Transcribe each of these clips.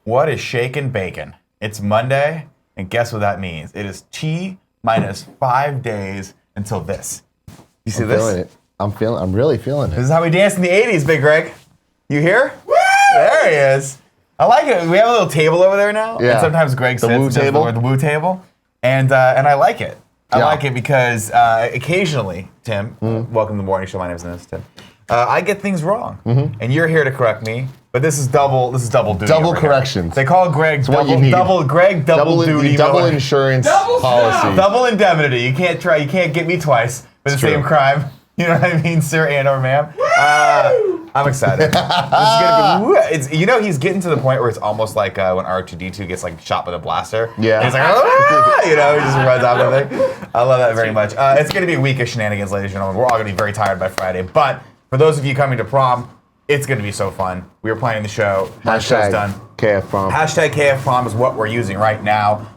What is shaking bacon? It's Monday, and guess what that means? It is T minus 5 days until this. You see this? Feeling it. I'm really feeling it. This is how we danced in the 80s, Big Greg. You here? Woo! There he is. I like it. We have a little table over there now. Yeah. And sometimes Greg sits woo and table. does the woo table. And I like it. I like it because occasionally, Tim, welcome to the morning show. My name is Tim. I get things wrong, and you're here to correct me. But this is double duty. Double corrections. They call Greg double duty. Double insurance policy. Double indemnity. You can't get me twice for the same crime. You know what I mean, sir and or ma'am? I'm excited. This is gonna be, he's getting to the point where it's almost like when R2-D2 gets like shot with a blaster. Yeah. And he's like, he just runs out of it. I love that very much. It's gonna be a week of shenanigans, ladies and gentlemen. We're all gonna be very tired by Friday. But for those of you coming to prom, it's gonna be so fun. We are planning the show. My show's done. KF Prom. Hashtag KF Prom is what we're using right now.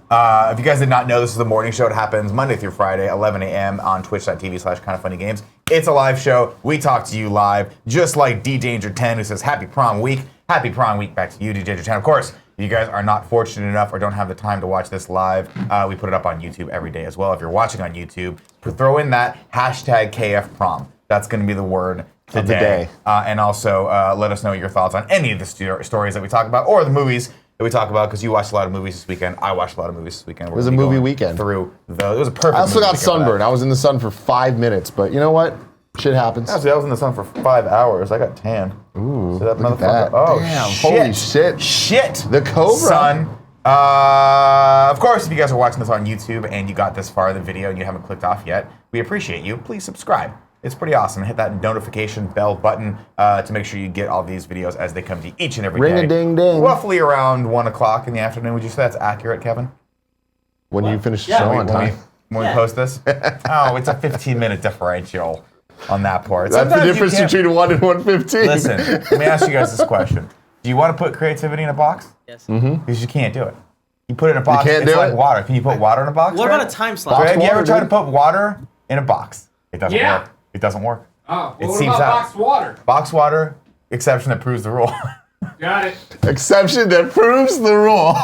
If you guys did not know, this is the morning show. It happens Monday through Friday, 11 a.m. on twitch.tv/kindoffunnygames. It's a live show. We talk to you live, just like D-Danger10, who says, Happy Prom Week. Happy Prom Week back to you, D-Danger10. Of course, if you guys are not fortunate enough or don't have the time to watch this live, we put it up on YouTube every day as well. If you're watching on YouTube, throw in that hashtag KF Prom. That's going to be the word today. And also let us know your thoughts on any of the stories that we talk about or the movies that we talk about, because you watched a lot of movies this weekend. I watched a lot of movies this weekend. It was a movie weekend. Through those. It was a perfect I also got movie sunburned. I was in the sun for 5 minutes, but you know what? Shit happens. Actually, I was in the sun for 5 hours. I got tan. Ooh, so that look at that. Oh, damn, shit. Holy shit. Shit. The Cobra. Son. Of course, if you guys are watching this on YouTube and you got this far in the video and you haven't clicked off yet, we appreciate you. Please subscribe. It's pretty awesome. Hit that notification bell button to make sure you get all these videos as they come to you each and every day. Ring-a-ding-ding. Roughly around 1 o'clock in the afternoon. Would you say that's accurate, Kevin? When you finish the show on time. When we post this? Oh, it's a 15-minute differential on that part. That's the difference between 1 and 1:15. Listen, let me ask you guys this question. Do you want to put creativity in a box? Yes. Because you can't do it. You put it in a box, can't it's do like it? water. Can you put water in a box? What Greg? about a time slot? Greg, you ever water, tried to dude? put water in a box? It doesn't work. It doesn't work. Oh, It well, what seeps about out. boxed water? Box water, exception that proves the rule. Got it. Exception that proves the rule.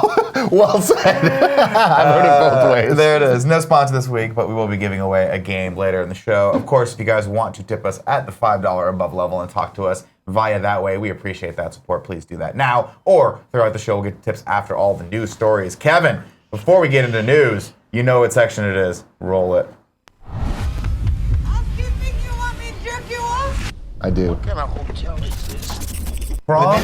Well said. I've heard it both ways. There it is. No sponsor this week, but we will be giving away a game later in the show. Of course, if you guys want to tip us at the $5 above level and talk to us via that way, we appreciate that support. Please do that now or throughout the show. We'll get tips after all the news stories. Kevin, before we get into news, you know what section it is. Roll it. I do. What kind of hotel is this? Prom?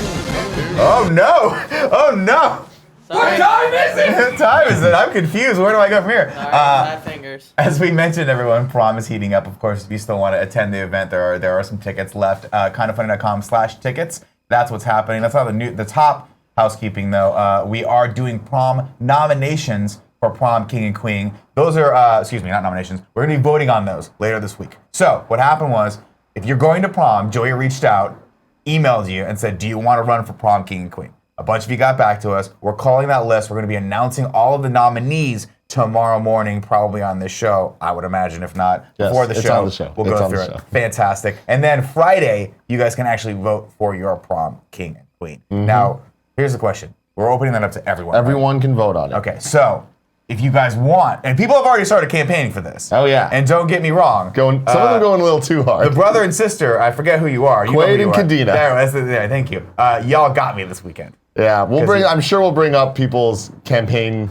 Oh no! Oh no! What time is it? What time is it? I'm confused. Where do I go from here? All right, fat fingers. As we mentioned, everyone, Prom is heating up. Of course, if you still want to attend the event, there are some tickets left. Kindoffunny.com/tickets. That's what's happening. That's not the top housekeeping, though. We are doing Prom nominations for Prom King and Queen. Those are, not nominations. We're going to be voting on those later this week. So what happened was, if you're going to Prom, Joey reached out, emailed you, and said, do you want to run for Prom King and Queen? A bunch of you got back to us. We're calling that list. We're going to be announcing all of the nominees tomorrow morning, probably on this show, I would imagine. If not, Yes, before the it's show, on the show. we'll It's go on the through show. it. Fantastic. And then Friday, you guys can actually vote for your Prom King and Queen. Now, here's the question. We're opening that up to everyone. right? Everyone can vote on it. Okay, so if you guys want, and people have already started campaigning for this. Oh, yeah. And don't get me wrong. Some of them are going a little too hard. The brother and sister, I forget who you are. You know Quaid who you and are. Kadena. Yeah, thank you. Y'all got me this weekend. Yeah, you- I'm sure we'll bring up people's campaign,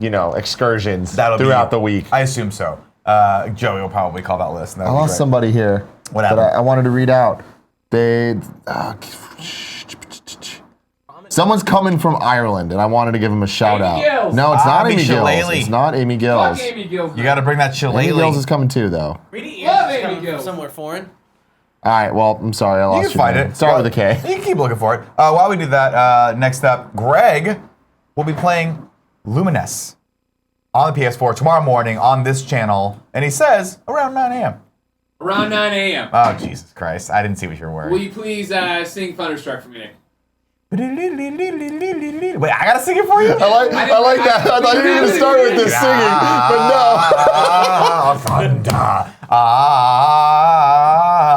excursions throughout the week. I assume so. Joey will probably call that list. I lost somebody here. What that happened? I wanted to read out. Someone's coming from Ireland, and I wanted to give him a shout Amy out. Gills. No, it's not Amy Shillelagh. Gills. It's not Amy Gills. Fuck Amy Gills. You got to bring that Amy shillelagh. Gills is coming too, though. Really? Love It's Amy from Gills. somewhere foreign. All right, well, I'm sorry, I You lost can find name. it. Start with a K. You can keep looking for it. While we do that, next up, Greg will be playing Luminous on the PS4 tomorrow morning on this channel, and he says around 9 a.m. Around 9 a.m. Oh, Jesus Christ. I didn't see what you were wearing. Will you please sing Thunderstruck for me, Nick? Wait, I gotta sing it for you? I like that. I thought you were going to start with this singing,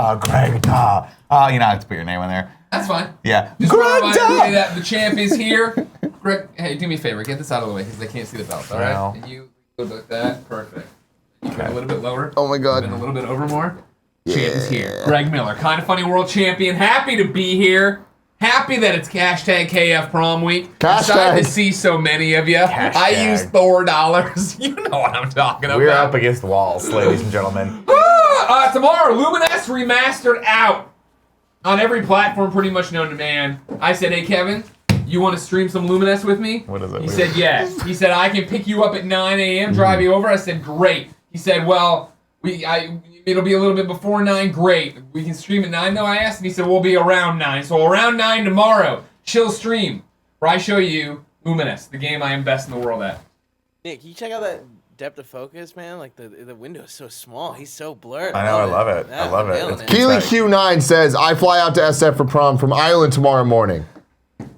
but Greg, you know, I have to put your name in there. That's fine. Yeah. Just remind me that that the champ is here. Greg, hey, do me a favor. Get this out of the way because they can't see the belt. All right? Wow. And you look like that. Perfect. You go a little bit lower. Oh my God. And a little bit over more. Champ is here. Greg Miller, Kinda Funny World Champion. Happy to be here. Happy that it's hashtag KF Prom Week. Excited to see so many of you. I used $4. You know what I'm talking about. We're up against the walls, ladies and gentlemen. Tomorrow, Luminous Remastered out on every platform pretty much known to man. I said, hey, Kevin, you want to stream some Luminous with me? What is it? He said, yes. He said, I can pick you up at 9 a.m., drive you over. I said, great. He said, well, it'll be a little bit before 9. Great. We can stream at 9, though, I asked. And he said, we'll be around 9. So around 9 tomorrow, chill stream, where I show you Luminous, the game I am best in the world at. Nick, can you check out that depth of focus, man? Like the window is so small. He's so blurred. I know, I love it. I love it. Keely Q9 says, I fly out to SF for prom from Ireland tomorrow morning.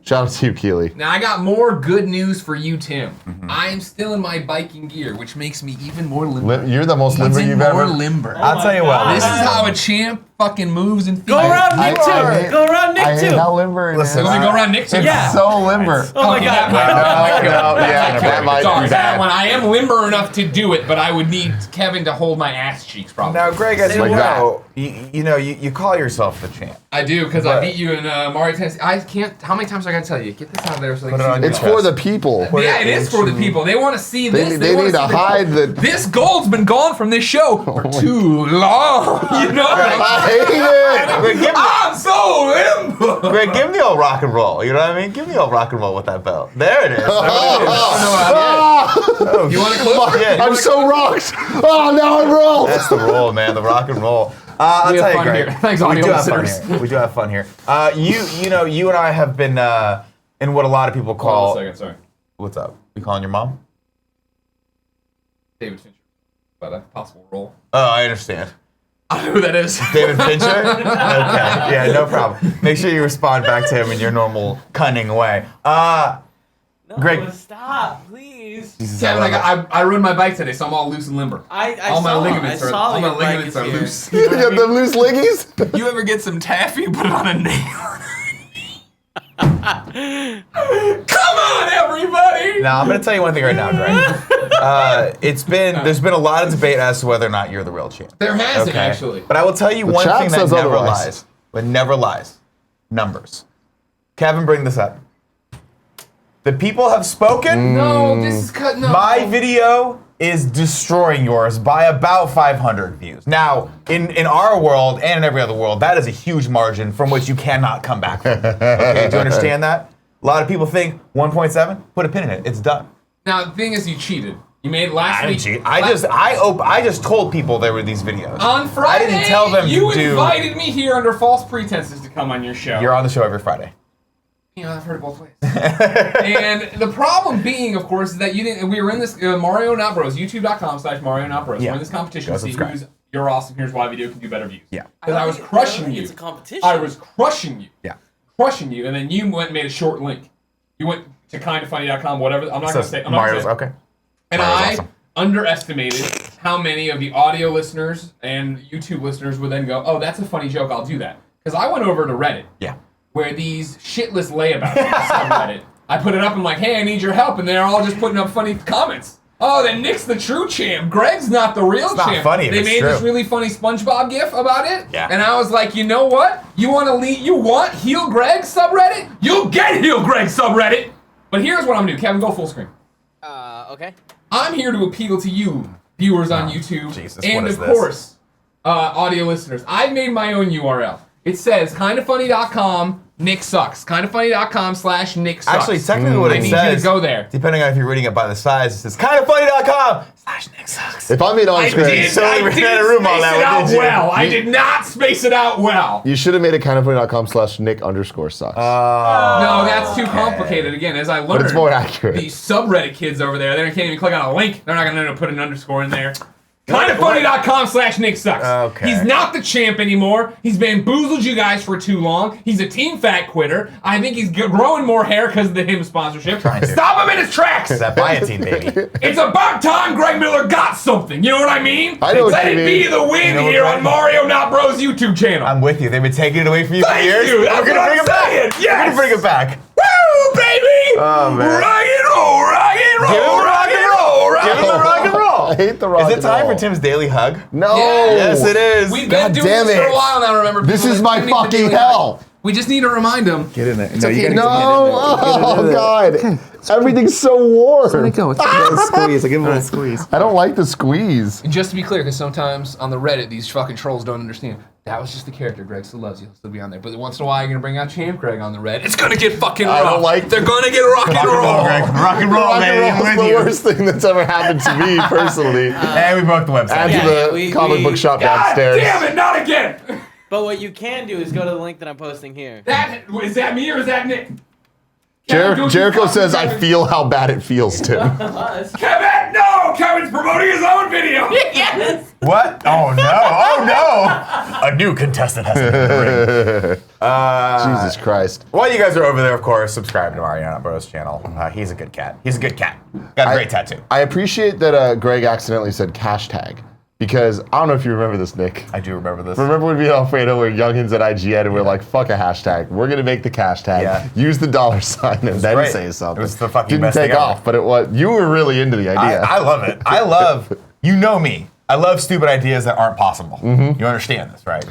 Shout out to you, Keely. Now, I got more good news for you, Tim. I am still in my biking gear, which makes me even more limber. You're the most limber you've ever. Limber. I'll tell you what. This is how a champ fucking moves and feels. Go around Nick too. Go around Nick I hate too. how limber it is. Listen, Let me go around Nick too. It's Yeah. so limber. Oh my God. That might Sorry, be that bad. one. I am limber enough to do it, but I would need Kevin to hold my ass cheeks, probably. Now, Greg, as you Like know, you call yourself the champ. I do, because I beat you in Mario Tennis. I can't. How many times do I gotta tell you? Get this out of there so they Put can it on see your It's the for the people. Yeah, it is for the people. They want to see They this. need wanna to see hide the. This gold's been gone from this show for too long. You know? I hate it. Greg, give me, I'm so limber. Greg, give me the old rock and roll. You know what I mean? Give me the old rock and roll with that belt. There it is. You want to clip? Yeah, I'm so rocked. Oh, now I'm rolled. That's the roll, man. The rock and roll. I'll We have tell you, fun Greg. here. Thanks, we audio do have fun listeners. here. We do have fun here. You and I have been in what a lot of people call. Hold on a second, sorry. What's up? You calling your mom? David Fincher. About a possible role. Oh, I understand. I know who that is. David Fincher? Okay. Yeah, no problem. Make sure you respond back to him in your normal cunning way. No, Greg. stop, please. Jesus, Kevin, I love it. I rode my bike today, so I'm all loose and limber. I all my saw, ligaments I are saw all that my your bike ligaments is are here. loose. You got them loose liggies? You ever get some taffy, put it on a nail? Come on, everybody! Now, I'm going to tell you one thing right now, Greg. There's been a lot of debate as to whether or not you're the real champ. There hasn't, Okay? actually. But I will tell you The one chat thing that says never otherwise. lies. But never lies. Numbers. Kevin, bring this up. The people have spoken. No, this is cut. No. My video is destroying yours by about 500 views. Now, in our world and in every other world, that is a huge margin from which you cannot come back from. Okay, do you understand that? A lot of people think 1.7, put a pin in it, it's done. Now, the thing is, you cheated. You made last I week. didn't cheat. I just told people there were these videos. On Friday, I didn't tell them you to do. invited me here under false pretenses to come on your show. You're on the show every Friday. You know, I've heard it both ways. And the problem being, of course, is that you didn't. We were in this Mario Not Bros, youtube.com/Mario Not Bros. Yeah. We're in this competition Go to see subscribe. who's You're Awesome, Here's Why video can do better views. Yeah. Because I was crushing you. It's a competition. I was crushing you. Yeah. Crushing you, and then you went and made a short link. You went to kindafunny.com, whatever. I'm not going to say. I'm not Mario's gonna say. okay. And Mario's I awesome. underestimated how many of the audio listeners and YouTube listeners would then go, oh, that's a funny joke, I'll do that. Because I went over to Reddit, Yeah. where these shitless layabouts subreddit. I put it up, I'm like, hey, I need your help, and they're all just putting up funny comments. Oh, then Nick's the true champ. Greg's not the real It's not champ. funny if They it's made this true. really funny SpongeBob gif about it. Yeah. And I was like, you know what? You want Heel Greg subreddit? You'll get Heel Greg subreddit. But here's what I'm gonna do. Kevin, go full screen. Okay. I'm here to appeal to you, viewers on YouTube, Jesus, and what is of this? course, audio listeners. I've made my own URL. It says kindafunny.com, Nick sucks. Kindafunny.com/Nick sucks. Actually, technically what I it need you says, to go there. depending on if you're reading it by the size, it says kindafunny.com/Nick sucks. If I'm being honest, Greg, totally ran out of room on that one, didn't you? well. I did not space it out well. you should have made it kindafunny.com/Nick_sucks. No, that's too complicated. Again, as I learned, But it's more accurate. These subreddit kids over there, they can't even click on a link. They're not going to put an underscore in there. Kindafunny.com/Nick sucks. Okay. He's not the champ anymore. He's bamboozled you guys for too long. He's a team fat quitter. I think he's growing more hair because of the him sponsorship. Trying to. Stop him in his tracks. That biotin, baby. It's about time Greg Miller got some. something. You know what I mean? I know what Let you it mean. be the win You know what here I on mean? Mario Not Bros YouTube channel. I'm with you. They've been taking it away from you for Thank years. you. That's We're gonna what bring I'm it back. saying. We're Yes. gonna bring it back. Woo, baby! Oh, man. Rock and roll, rock and roll, Give him rock and roll, rock Give him and the roll. rock and roll. I hate the rock Is it and time roll. for Tim's daily hug? No. Yes, it is. We've God been doing damn this for it. a while now, remember? This people is that my don't need to fucking do that. hell. We just need to remind them. Get in there. It's No, okay you to gotta No. get Oh, God. Everything's so warm. Let it go. It's a little squeeze. I give him a little squeeze. I don't like the squeeze. And just to be clear, because sometimes on the Reddit, these fucking trolls don't understand. That was just the character. Greg still loves you. He'll still be on there. But once in a while, you're going to bring out Champ Greg on the Reddit. It's going to get fucking rough. I don't like- They're going to get rock and roll. Greg. Rock and roll, Rock baby. and roll I'm is with the you. worst thing that's ever happened to me personally. And we broke the website. And Yeah, to the we- comic book shop God downstairs. damn it, not again. But what you can do is go to the link that I'm posting here. Is that me or is that Nick? Jericho says, I feel how bad it feels, Tim. Kevin, no! Kevin's promoting his own video. Yes. What? Oh no! Oh no! A new contestant has been in the ring. Jesus Christ. While you guys are over there, of course, subscribe to Mario Not Bros channel. He's a good cat. He's a good cat. Got a great tattoo. I appreciate that Greg accidentally said cash tag. Because I don't know if you remember this, Nick. I do remember this. Remember when we at Alfredo were youngins at IGN and we're like, fuck a hashtag. We're going to make the cash tag. Yeah. Use the $sign and then great. say something. It was the fucking Didn't best take thing off, ever. but it was. You were really into the idea. I love it. I love, you know me. I love stupid ideas that aren't possible. Mm-hmm. You understand this, right?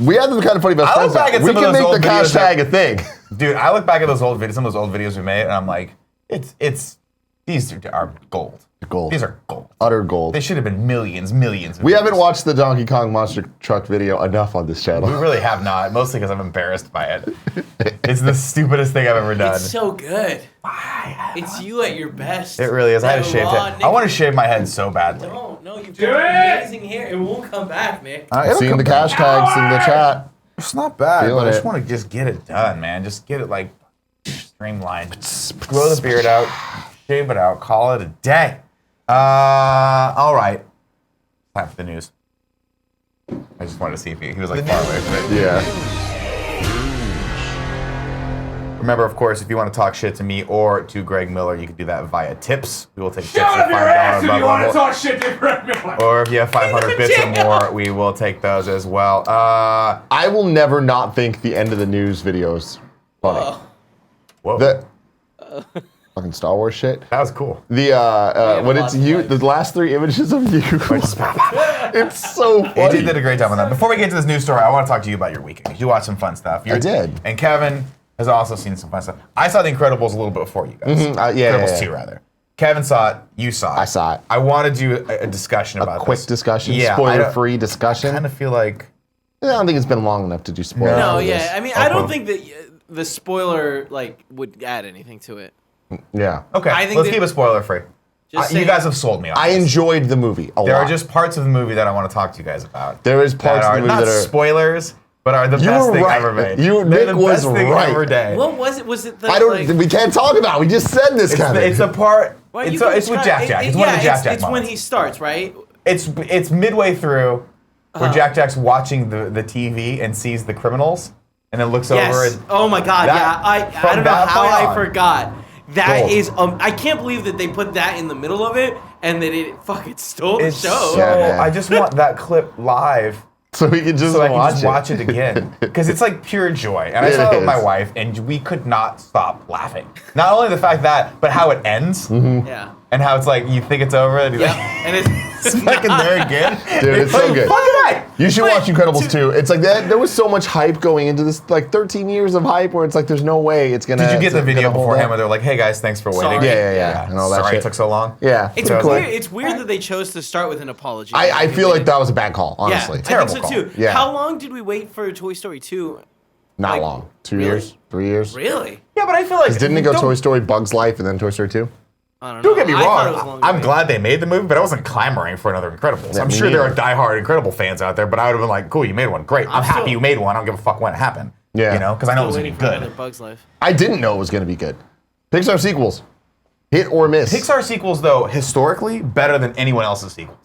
We have the kind of funny best I look friends. back at We some of can those make old the cash videos that- tag a thing. Dude, I look back at those old videos, some of those old videos we made, and I'm like, these are gold. Gold. These are gold. Utter gold. They should have been millions of We views. haven't watched the Donkey Kong Monster Truck video enough on this We channel. really have not, mostly because I'm embarrassed by it. It's the stupidest thing I've ever done. It's so good. It's you at your best. It really is. I had a That shaved raw head. Nick- I want to shave my head so badly. No, you've Do got it! amazing hair. It won't come back, Nick. Seeing the cash tags in the chat. It's not bad, Feeling but I just it. want to just get it done, man. Just get it like streamlined. Grow the beard out, shave it out, call it a day. All right. Time for the news. I just wanted to see if he was like far away from it. Yeah. Remember, of course, if you want to talk shit to me or to Greg Miller, you can do that via tips. We will take tips Shove it at up your ass $5 if you want to level. talk shit to Greg Miller. Or if you have 500 bits or more, we will take those as well. I will never not think the end of the news videos funny. Whoa. The fucking Star Wars shit. That was cool. The when it's lots of you, likes. the last three images of you. It's so AJ funny. did a great job on that. Before we get to this news story, I want to talk to you about your weekend. You watched some fun stuff. I did. And Kevin has also seen some fun stuff. I saw The Incredibles a little bit before you guys. yeah, Incredibles yeah. 2, rather. Kevin saw it. You saw it. I saw it. I want to do a discussion about Quick this. discussion, Yeah, spoiler-free I discussion. kind of feel like... I don't think it's been long enough to do spoilers. No, for yeah. this. I mean, I don't Okay. think that the spoiler would add anything to it. Yeah. Okay, I think let's that- keep it spoiler-free. Just You saying- guys have sold me on I this. enjoyed the movie a There lot. are just parts of the movie that I want to talk to you guys about. There is parts that of are the movie not that are spoilers, but are the You best were thing right. ever made. You- They're Nick the was best thing right. ever made. What was it? Was it the? I don't. We can't talk about it. We just said this, It's Kevin. the part. Well, you It's, can it's with describe- Jack Jack. it- It's one of the yeah, Jack Jack It's when moments. he starts, right? It's midway through where Jack Jack's watching the TV and sees the criminals, and then looks over Yes. and Oh my God. That- Yeah. I from don't know that how point I on. forgot. That Gold. is. I can't believe that they put that in the middle of it and that it fucking stole the it's show. so. Yeah, man. I just want that clip live so we can just so I can watch just watch it again because it's like pure joy. And I It saw it with is. my wife, and we could not stop laughing. Not only the fact that, but how it ends, Yeah. and how it's like you think it's over, and you're Yeah. like, And it's fucking there again. Dude, it's so like, good. Fucking right. You should But watch Incredibles to- 2. It's like that. There was so much hype going into this, like 13 years of hype, where it's like there's no way it's gonna. Did you get the it's video gonna hold beforehand up. where they're like, "Hey guys, thanks for waiting"? Sorry. Yeah, and all that Sorry shit. it took so long. Yeah, It's So I was weird. like- It's weird that they chose to start with an apology. I feel like that was a bad call, honestly. Yeah, Terrible I think so call. too. Yeah. How long did we wait for Toy Story 2? Not like, long. 2 really? years, 3 years. Really? Yeah, but I feel like Didn't it go don't- Toy Story, Bugs Life, and then Toy Story 2? I don't know. Don't get me I thought it was wrong. longer I'm than glad they made the movie, but I wasn't clamoring for another Incredibles. Yeah, I'm me sure there are neither. diehard Incredible fans out there, but I would have been like, "Cool, you made one. Great. I'm happy still- you made one. I don't give a fuck when it happened." Yeah. You know, because I know it was waiting gonna for be another good. Bug's Life. I didn't know it was going to be good. Pixar sequels, hit or miss. Pixar sequels, though, historically better than anyone else's sequels.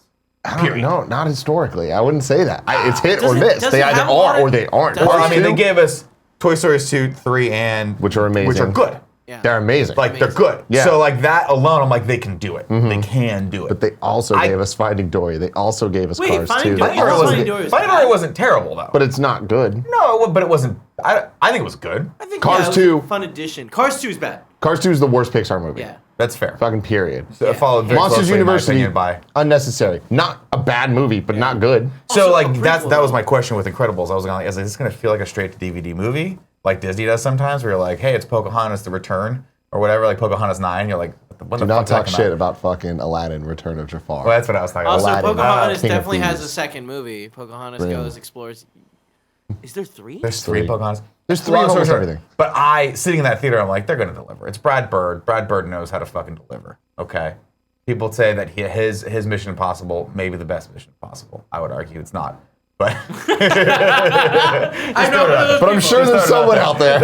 I don't know, not historically. I wouldn't say that. It's hit or Doesn't- miss. doesn't They either have a lot are of- or they aren't. doesn't- Well, I Part mean, they two, gave us Toy Story 2, 3, and which are amazing. which are good. Yeah. They're amazing. Like they're good. Yeah. So like that alone, I'm like they can do it. They can do it. But they also gave us Finding Dory. They also gave us Cars Finding 2. Dory- Finding Dory Finding Dory was Finding bad. Dory wasn't terrible though. But it's not good. No, but it wasn't. I think it was good. I think Cars it was 2. a fun addition. Cars 2 is bad. Cars 2 is the worst Pixar movie. Yeah. That's fair. Fucking period. So followed very Monsters closely, in my University, opinion, by. unnecessary. Not a bad movie, but not good. So Also, like a that prequel. was my question with Incredibles. I was like, is this gonna feel like a straight to DVD movie like Disney does sometimes? Where you're like, hey, it's Pocahontas: The Return or whatever, like Pocahontas 9. You're like, what Do the not fuck's that talk come shit out? about fucking Aladdin, Return of Jafar. Well, that's what I was talking about. Also, Aladdin, Pocahontas King of definitely has Thieves. a second movie. Pocahontas Really? goes, explores. Is there 3? There's three Three. Pocahontas. There's three Long of story almost short, everything. But sitting in that theater, I'm like, they're gonna deliver. It's Brad Bird. Brad Bird knows how to fucking deliver. Okay. People say that his Mission Impossible may be the best Mission Impossible. I would argue it's not. But I know. But I'm sure there's someone out there.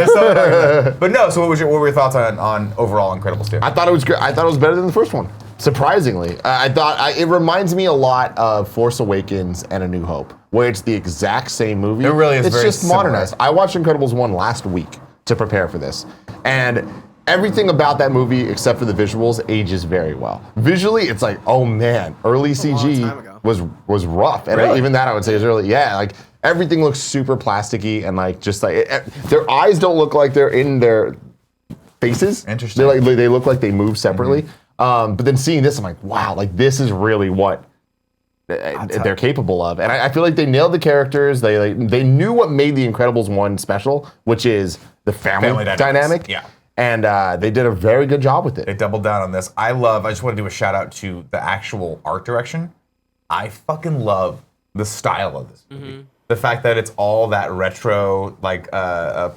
but no. So what were your thoughts on overall Incredibles 2? I thought it was great. I thought it was better than the first one. Surprisingly, it reminds me a lot of Force Awakens and A New Hope, where it's the exact same movie. It really is It's very just similar. modernized. I watched Incredibles 1 last week to prepare for this, and everything about that movie, except for the visuals, ages very well. Visually, it's like, oh man, early a long CG time ago. was rough, and Really? even that I would say is early. Yeah, like everything looks super plasticky, and like just like their eyes don't look like they're in their faces. Interesting. They look like they move separately. But then seeing this, I'm like, wow, like this is really what they're capable of, and I feel like they nailed the characters. They knew what made the Incredibles 1 special, which is the family dynamic. Yeah. And they did a very good job with They it. doubled down on this. I just want to do a shout out to the actual art direction. I fucking love the style of this movie. The fact that it's all that retro, like not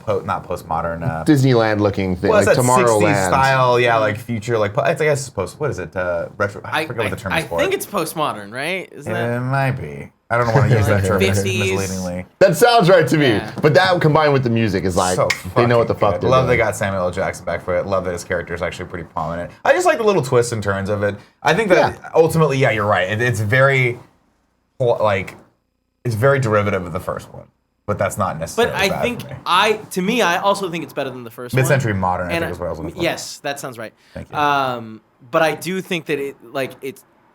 postmodern. Disneyland looking thing, What's like that 60s Tomorrowland style? Yeah, like future, like I guess it's post. What is it? Retro. I forget what the term is for. I think it's postmodern, right? Isn't It that? might be. I don't want to use that term 50s. misleadingly. That sounds right to me. Yeah. But that combined with the music is like So they know what the fucking fuck good. they're Love they doing. got Samuel L. Jackson back for it. Love that his character is actually pretty prominent. I just like the little twists and turns of it. I think that ultimately, yeah, you're right. It's very it's very derivative of the first one, but that's not necessarily. But I bad think for me. I also think it's better than the first one. Mid-century modern, I And think is what I was looking for. Yes, that sounds right. Thank you. But I do think that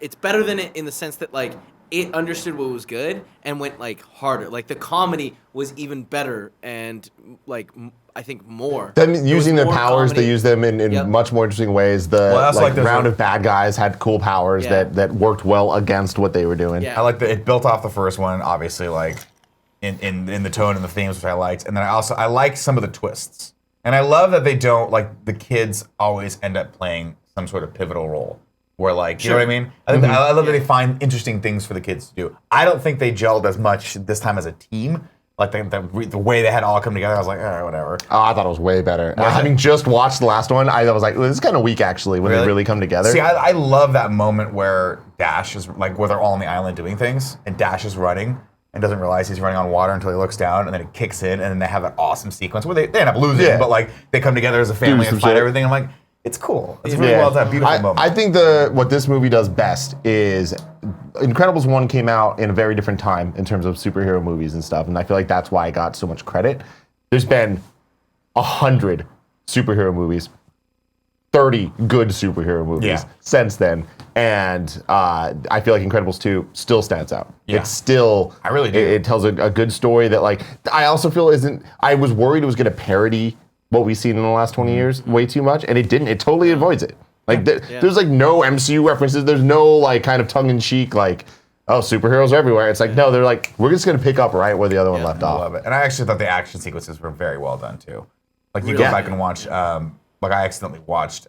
it's better than it in the sense that like it understood what was good and went like harder. Like the comedy was even better and like I think more. Them There using was their more powers, comedy. they use them in Yep. much more interesting ways. The I also like those round little- of bad guys had cool powers Yeah. that worked well against what they were doing. Yeah. I like that it built off the first one, obviously, like in the tone and the themes, which I liked, and then I like some of the twists, and I love that they don't like the kids always end up playing some sort of pivotal role. Where like, you know what I mean? I think I love that they find interesting things for the kids to do. I don't think they gelled as much this time as a team. Like the way they had all come together, I was like, all right, whatever. Oh, I thought it was way better. Was it? Having just watched the last one, I was like, this is kind of weak actually when they really come together. See, I love that moment where Dash is like, where they're all on the island doing things, and Dash is running and doesn't realize he's running on water until he looks down, and then it kicks in, and then they have that awesome sequence where they end up losing, Yeah. but like they come together as a family some and fight shit. everything. I'm like, it's cool. It's really well done, beautiful moment. I think what this movie does best is Incredibles 1 came out in a very different time in terms of superhero movies and stuff, and I feel like that's why it got so much credit. There's been 100 superhero movies, 30 good superhero movies since then, and I feel like Incredibles 2 still stands out. Yeah. It's still, I really do. It tells a good story that like, I also feel I was worried it was going to parody what we've seen in the last 20 years way too much, and it didn't. It totally avoids it. Like there's like no MCU references. There's no like kind of tongue-in-cheek like, oh, superheroes are everywhere. It's like, no, they're like, we're just gonna pick up right where the other one left I off. love it. And I actually thought the action sequences were very well done too. Like you go Yeah. back and watch, like I accidentally watched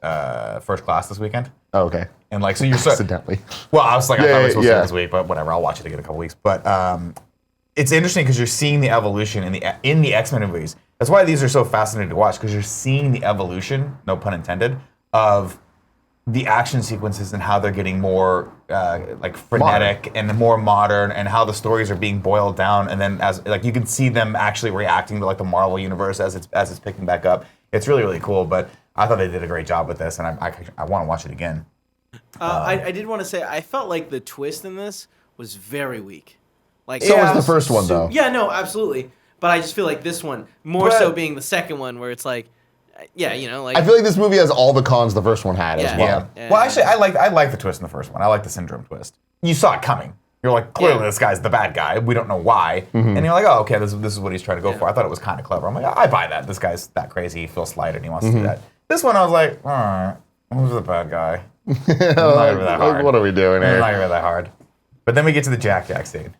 First Class this weekend. Oh, okay. And like, so you're so, Accidentally. well, I was like, I thought we were supposed to yeah. do it this week, but whatever, I'll watch it again in a couple weeks. But it's interesting because you're seeing the evolution in the X-Men movies. That's why these are so fascinating to watch, because you're seeing the evolution, no pun intended, of the action sequences and how they're getting more like frenetic and more modern, and how the stories are being boiled down, and then as like you can see them actually reacting to like the Marvel universe as it's picking back up. It's really, really cool. But I thought they did a great job with this, and I want to watch it again. I did want to say I felt like the twist in this was very weak. Like So was the first one though. Yeah, no, absolutely. But I just feel like this one more But- so being the second one where it's like yeah, you know, like I feel like this movie has all the cons the first one had as well. Yeah. Well, actually, I like the twist in the first one. I like the syndrome twist. You saw it coming. You're like, clearly this guy's the bad guy. We don't know why. And you're like, oh, okay, this is what he's trying to go for. I thought it was kind of clever. I'm like, I buy that. This guy's that crazy. He feels slighted and he wants to do that. This one, I was like, all right, who's the bad guy? It's not gonna be that hard. What are we doing It's here? not gonna be that hard. But then we get to the Jack scene.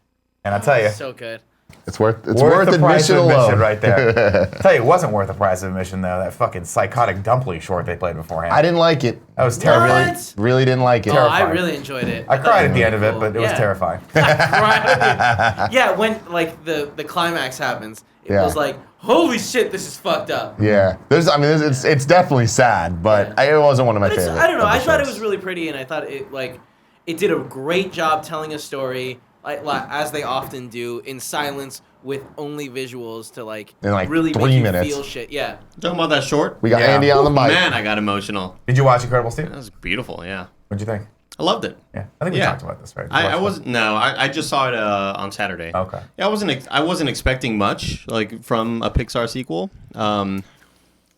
And I'll tell you, so good. It's worth the price admission of admission alone. right there. Tell you, it wasn't worth the price of admission though. That fucking psychotic dumpling short they played beforehand. I didn't like it. That was terrible. What? Really didn't like it. Oh, I Terrifying. really enjoyed it. I thought cried it at the end of it, cool. but it was Yeah. terrifying. Right. Yeah, when like the climax happens, it Yeah. was like, holy shit, this is fucked up. Yeah, it's definitely sad, but Yeah. it wasn't one of my But it's, favorites. I don't know. of the I thought it shows. was really pretty, and I thought it did a great job telling a story, like as they often do, in silence with only visuals to In, like, really 3 make you minutes. feel shit. Yeah. Talking about that short? We got Yeah. Andy on the mic. Man, I got emotional. Did you watch Incredible Steve? That was beautiful, yeah. What'd you think? I loved it. Yeah, I think we Yeah. talked about this, right? I wasn't. No, I just saw it on Saturday. Okay. Yeah, I wasn't expecting much like from a Pixar sequel.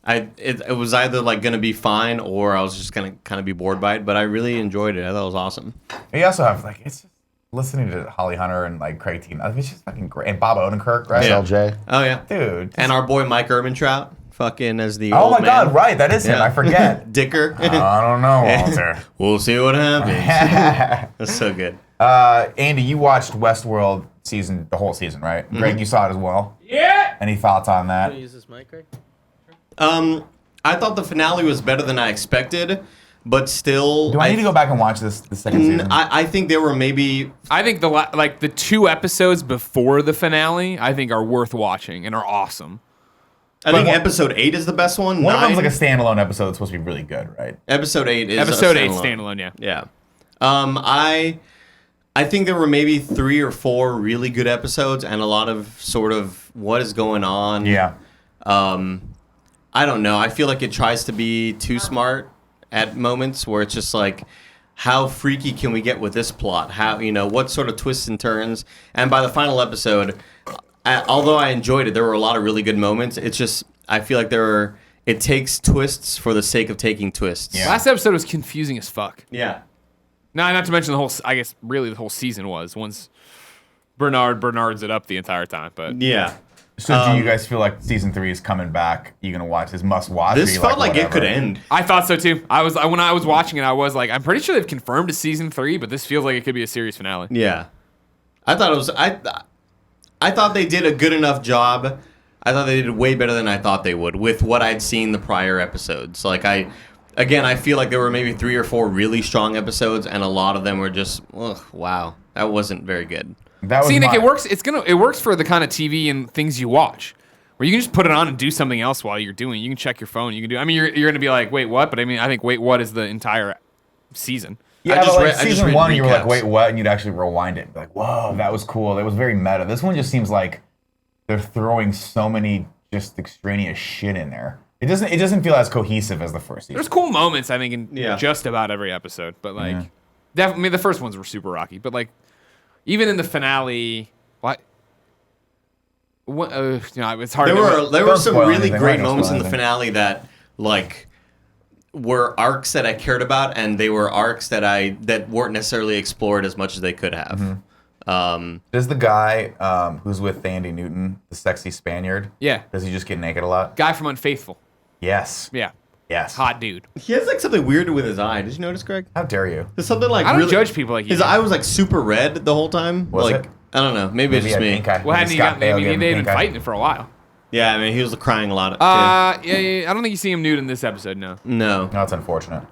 It was either like gonna be fine or I was just gonna kind of be bored by it. But I really enjoyed it. I thought it was awesome. You also have like it's just listening to Holly Hunter and like Craig T. I mean, it's just fucking great. And Bob Odenkirk, right? Yeah. SLJ. Oh yeah, Dude. and our boy Mike Ehrmantraut, fucking as the Oh old my man. God, right? That is him. Yeah. I forget. Dicker. I don't know, Walter. We'll see what happens. That's so good. Andy, you watched Westworld the whole season, right? Greg, you saw it as well. Yeah. Any thoughts on Can that? I use this mic, Greg? I thought the finale was better than I expected, but still. Do I need to go back and watch the second season? I think there were maybe. I think the 2 episodes before the finale, I think are worth watching and are awesome. I think what- episode 8 is the best one. One of 9. them's like a standalone episode that's supposed to be really good, right? Episode 8 is Episode a 8 standalone, yeah. Yeah. I think there were maybe 3 or 4 really good episodes and a lot of sort of what is going on. Yeah. I don't know. I feel like it tries to be too smart at moments where it's just like, how freaky can we get with this plot? How, what sort of twists and turns? And by the final episode, although I enjoyed it, there were a lot of really good moments. It's just, I feel like it takes twists for the sake of taking twists. Yeah. Last episode was confusing as fuck. Yeah. Not to mention I guess really the whole season was once Bernard's it up the entire time, but Yeah. So do you guys feel like season 3 is coming back? You gonna watch this must watch? This felt like it could end. I thought so too. When I was watching it, I was like, I'm pretty sure they've confirmed a season 3, but this feels like it could be a series finale. Yeah, I thought it was. I thought they did a good enough job. I thought they did way better than I thought they would with what I'd seen the prior episodes. Like I feel like there were maybe 3 or 4 really strong episodes, and a lot of them were just, ugh, wow, that wasn't very good. That was See, Nick, my- it works. It works for the kind of TV and things you watch, where you can just put it on and do something else while you're doing. You can check your phone. You can do. I mean, you're going to be like, wait, what? But I mean, I think wait, what is the entire season? Yeah, I just but like read- I just season read 1, you were like, recaps. wait, what? And you'd actually rewind it. Like, whoa, that was cool. That was very meta. This one just seems like they're throwing so many just extraneous shit in there. It doesn't feel as cohesive as the first season. There's cool moments, I think, in Yeah. just about every episode. But like, I mean, the first ones were super rocky. But like, even in the finale, it's hard. There to were Don't some spoil really anything. We're great not gonna moments in spoil the anything. finale that like were arcs that I cared about, and they were arcs that weren't necessarily explored as much as they could have. Does the guy who's with Andy Newton, the sexy Spaniard, Yeah, does he just get naked a lot? guy from Unfaithful. Yes. Yeah, Yes. hot dude. He has like something weird with his eye. Did you notice, Greg? How dare you? There's something like I don't really, judge people like you his do. eye was like super red the whole time. Was like it? I don't know. Maybe it's Maybe just he me. had pink eye. Well, hadn't he Scott got? Bale I mean, gave him they've been pink eye. fighting it for a while. Yeah, I mean he was crying a lot. Yeah, I don't think you see him nude in this episode. No. No, No, that's unfortunate.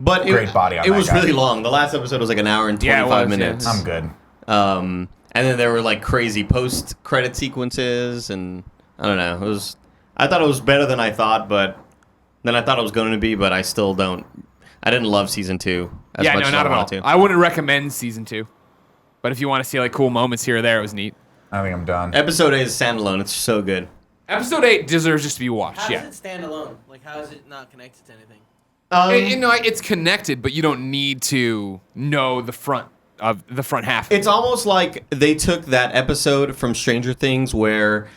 but Great body on it that was guy. really long. The last episode was like an hour and Yeah, it 25 was, yeah. minutes. I'm good. And then there were like crazy post-credit sequences, and I don't know. I thought it was better than I thought, but than I thought it was going to be. But I still don't. I didn't love season 2 as Yeah, much no, as not I at all. wanted to. I wouldn't recommend season 2, but if you want to see like cool moments here or there, it was neat. I think I'm done. Episode 8 is standalone. It's so good. Episode 8 deserves just to be watched. How Yeah. does it stand alone? Like, how is it not connected to anything? It's connected, but you don't need to know the front half. It's almost like they took that episode from Stranger Things where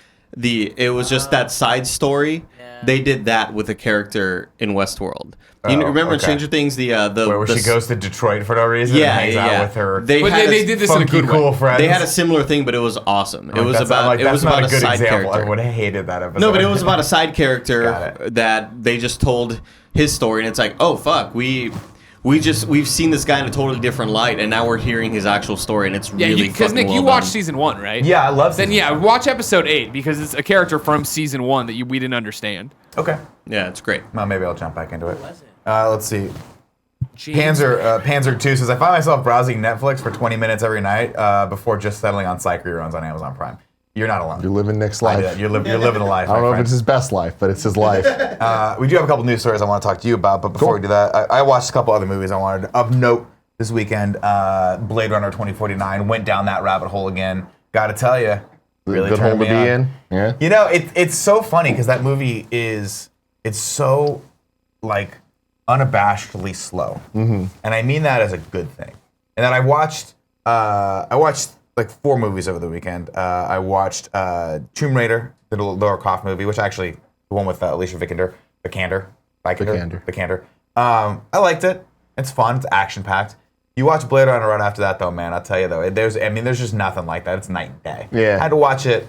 it was just that side story, They did that with a character in Westworld. You remember in okay. Stranger Things where she goes to Detroit for no reason Yeah, and hangs yeah. out with her They did this in a funky, good cool way. friends. They had a similar thing, but it was awesome. It was That's about not a good side example. character. Everyone hated that episode. No, but it was about a side Got character it. that they just told his story, and it's like, oh fuck, we've seen this guy in a totally different light, and now we're hearing his actual story, and it's Yeah, really because fucking Nick, well you done. watched season 1, right? Yeah, I love Then season yeah, watch episode 8 because it's a character from season 1 that we didn't understand. Okay. Yeah, it's great. Well, maybe I'll jump back into it. was it? Let's see. Panzer 2 says, I find myself browsing Netflix for 20 minutes every night before just settling on Psych reruns on Amazon Prime. You're not alone. You're living Nick's I do life. that. You're living a life. I don't my know if friend. it's his best life, but it's his life. We do have a couple news stories I want to talk to you about, but before we do that, I watched a couple other movies I wanted of note this weekend. Blade Runner 2049 went down that rabbit hole again. Got to tell you, really Good hole turned to me be on. in. Yeah. You know, it's so funny because that movie it's so like unabashedly slow, and I mean that as a good thing. And then I watched like 4 movies over the weekend. I watched Tomb Raider, the Lara Croft movie, which actually the one with Alicia Vikander. I liked it. It's fun. It's action packed. You watch Blade Runner right after that, though, man. I'll tell you though, there's just nothing like that. It's night and day. Yeah. I had to watch it.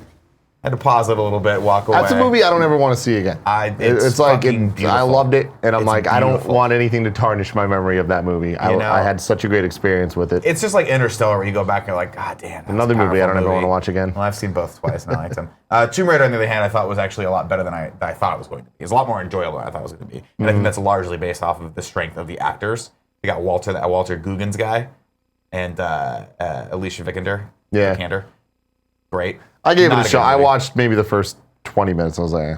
I had to pause it a little bit, walk away. That's a movie I don't ever want to see again. It's like fucking I beautiful. loved it, and I'm It's like, I don't beautiful. want anything to tarnish my memory of that movie. I had such a great experience with it. It's just like Interstellar, where you go back and you're like, God damn. that's Another a movie I powerful don't ever movie. want to watch again. Well, I've seen both twice, and I liked them. Tomb Raider, on the other hand, I thought was actually a lot better than I thought it was going to be. It's a lot more enjoyable than I thought it was going to be. And I think that's largely based off of the strength of the actors. You got Walter Guggen's guy, and Alicia Vikander. Yeah. Vikander. Great. I gave Not it a good shot. I movie. watched maybe the first 20 minutes. I was like,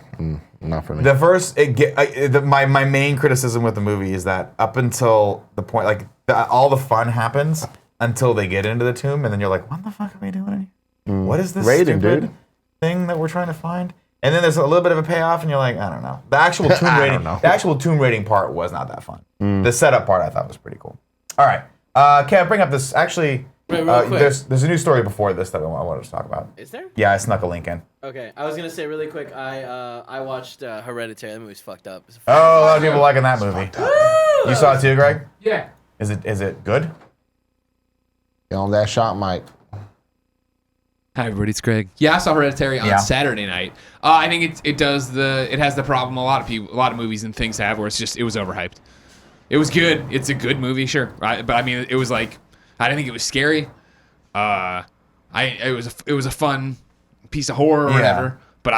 not for me. The first, my main criticism with the movie is that up until the point, like all the fun happens until they get into the tomb, and then you're like, what the fuck are we doing here? What is this Raiden, stupid dude. thing that we're trying to find? And then there's a little bit of a payoff, and you're like, I don't know. The actual tomb I raiding, don't know. the actual tomb raiding part was not that fun. The setup part I thought was pretty cool. All right, Kev, bring up this. Actually, Wait, real quick. there's a new story before this that I wanted to talk about. Is there? Yeah, I snuck a link in. Okay, I was gonna say really quick. I watched Hereditary. That movie's fucked up. It's Oh, a lot of people liking that movie. You saw it too, Greg? Yeah. Is it good? Get on that shot, Mike. Hi everybody, it's Greg. Yeah, I saw Hereditary on Yeah. Saturday night. I think it has the problem a lot of movies and things have where it was overhyped. It was good. It's a good movie, sure, right? But I mean, it was like I didn't think it was scary. It was a fun piece of horror or Yeah. whatever. But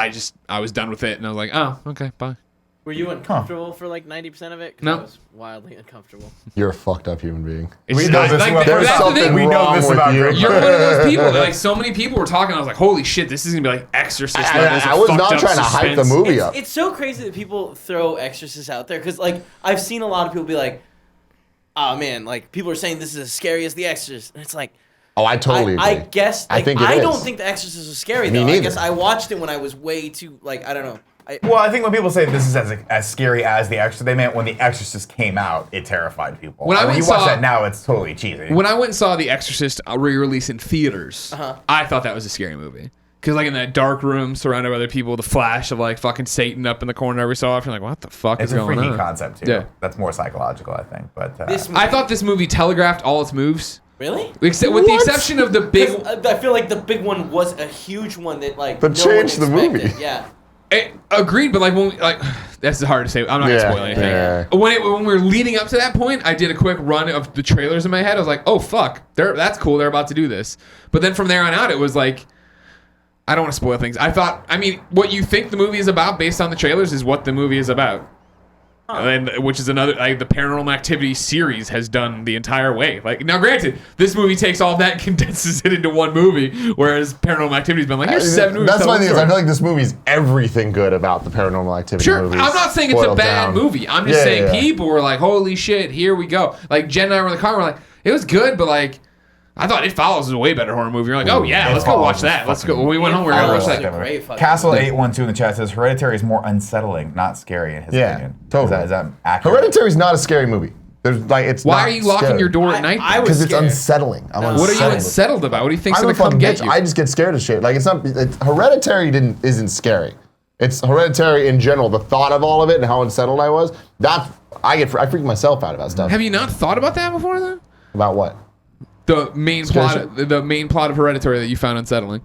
I was done with it, and I was like, oh, okay, bye. Were you uncomfortable for like 90% of it? 'Cause No. I was wildly uncomfortable. You're a fucked up human being. It's We just know not- this like, about- There's that's the something thing. We know wrong this with about you. Greg. You're one of those people that, like, so many people were talking. I was like, holy shit, this is gonna be like Exorcist levels. I of was fucked not up trying to hype the suspense. movie up. It's so crazy that people throw Exorcist out there because, like, I've seen a lot of people be like, "Oh man, like people are saying this is as scary as The Exorcist," and it's like, Oh, I totally agree. I guess I like, think it I is. don't think The Exorcist was scary Me though. I neither. guess I watched it when I was way too like I don't know. Well, I think when people say this is as scary as The Exorcist, they meant when The Exorcist came out, it terrified people. When I And went you and watch saw- that now, it's totally cheesy. When I went and saw The Exorcist re-release in theaters, Uh-huh. I thought that was a scary movie. Because, like, in that dark room surrounded by other people, the flash of, like, fucking Satan up in the corner every so often, like, what the fuck It's is a going freaky on? concept too. Yeah. That's more psychological, I think. But This I thought this movie telegraphed all its moves. really. Except with the What? exception of the big... 'Cause I feel like the big one was a huge one that like But no one changed the movie. expected. Yeah. Agreed, but, like, when that's hard to say. I'm not going to spoil anything. yeah. When we were leading up to that point, I did a quick run of the trailers in my head. I was like, oh, fuck. That's cool. They're about to do this. But then from there on out, it was like... I don't want to spoil things. I mean, what you think the movie is about based on the trailers is what the movie is about. And which is another, like, the Paranormal Activity series has done the entire way. Like, now granted, this movie takes all that and condenses it into one movie, whereas Paranormal Activity's been like, here's 7 movies. That's tell my one thing. Is I story. feel like this movie's everything good about the Paranormal Activity Sure, movies. I'm not saying it's a boiled bad down. movie. I'm just Yeah, saying yeah. people were like, holy shit, here we go. Like, Jen and I were in the car, and we're like, it was good, but like, I thought It Follows was a way better horror movie. You're like, oh yeah, It let's go Follows watch is that. Let's go. fucking- When we went home, we were I gonna watch really that. like that Great movie. fucking Castle movie. 812 in the chat says Hereditary is more unsettling, not scary in his Yeah, opinion. totally. Is that accurate? Hereditary's not a scary movie. There's like it's. Why not are you locking scary. your door at night? I was Because it's scared. unsettling. I'm What are you unsettled. unsettled about? What do you think's I'm gonna a come fucking get bitch. you? I just get scared of shit. Like it's not. Hereditary isn't scary. It's Hereditary in general. The thought of all of it and how unsettled I was. I freak myself out about stuff. Have you not thought about that before, though? About what? The main plot of Hereditary that you found unsettling.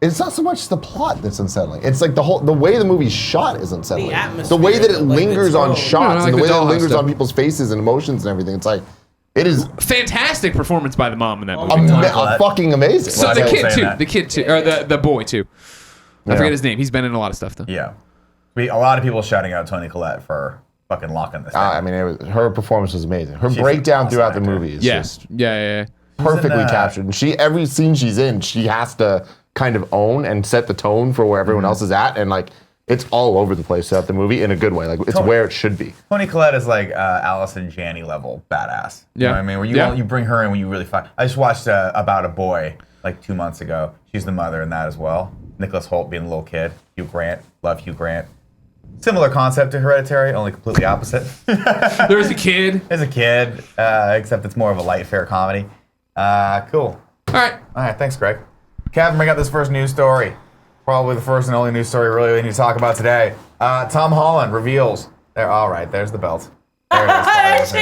It's not so much the plot that's unsettling. It's like the way the movie's shot is unsettling. The atmosphere, The way that it like, lingers the on tone. shots Yeah, and the like way the that it dollhouse lingers stuff. on people's faces and emotions and everything. It's like, it is Fantastic performance by the mom in that movie. fucking amazing. So Well, the I kid will say too. that. The kid too. Or the boy too. I Yeah. forget his name. He's been in a lot of stuff though. Yeah. A lot of people shouting out Toni Collette for fucking locking this down. I mean, her performance was amazing. Her She's breakdown an awesome throughout the actor. movie is Yes. just Yeah. perfectly in, captured. And every scene she's in, she has to kind of own and set the tone for where everyone else is at. And like, it's all over the place throughout the movie in a good way. Like, it's where it should be. Toni Collette is like Allison Janney level badass. You Yeah. know what I mean? Where you bring her in when you really find. I just watched About a Boy like 2 months ago. She's the mother in that as well. Nicholas Hoult being a little kid. Hugh Grant. Love Hugh Grant. Similar concept to Hereditary, only completely opposite. There's a kid. There's a kid, except it's more of a light fair comedy. Cool. All right. All right, thanks, Greg. Kevin, bring up this first news story. Probably the first and only news story really we need to talk about today. Tom Holland reveals. There. All right, there's the belt. There it is.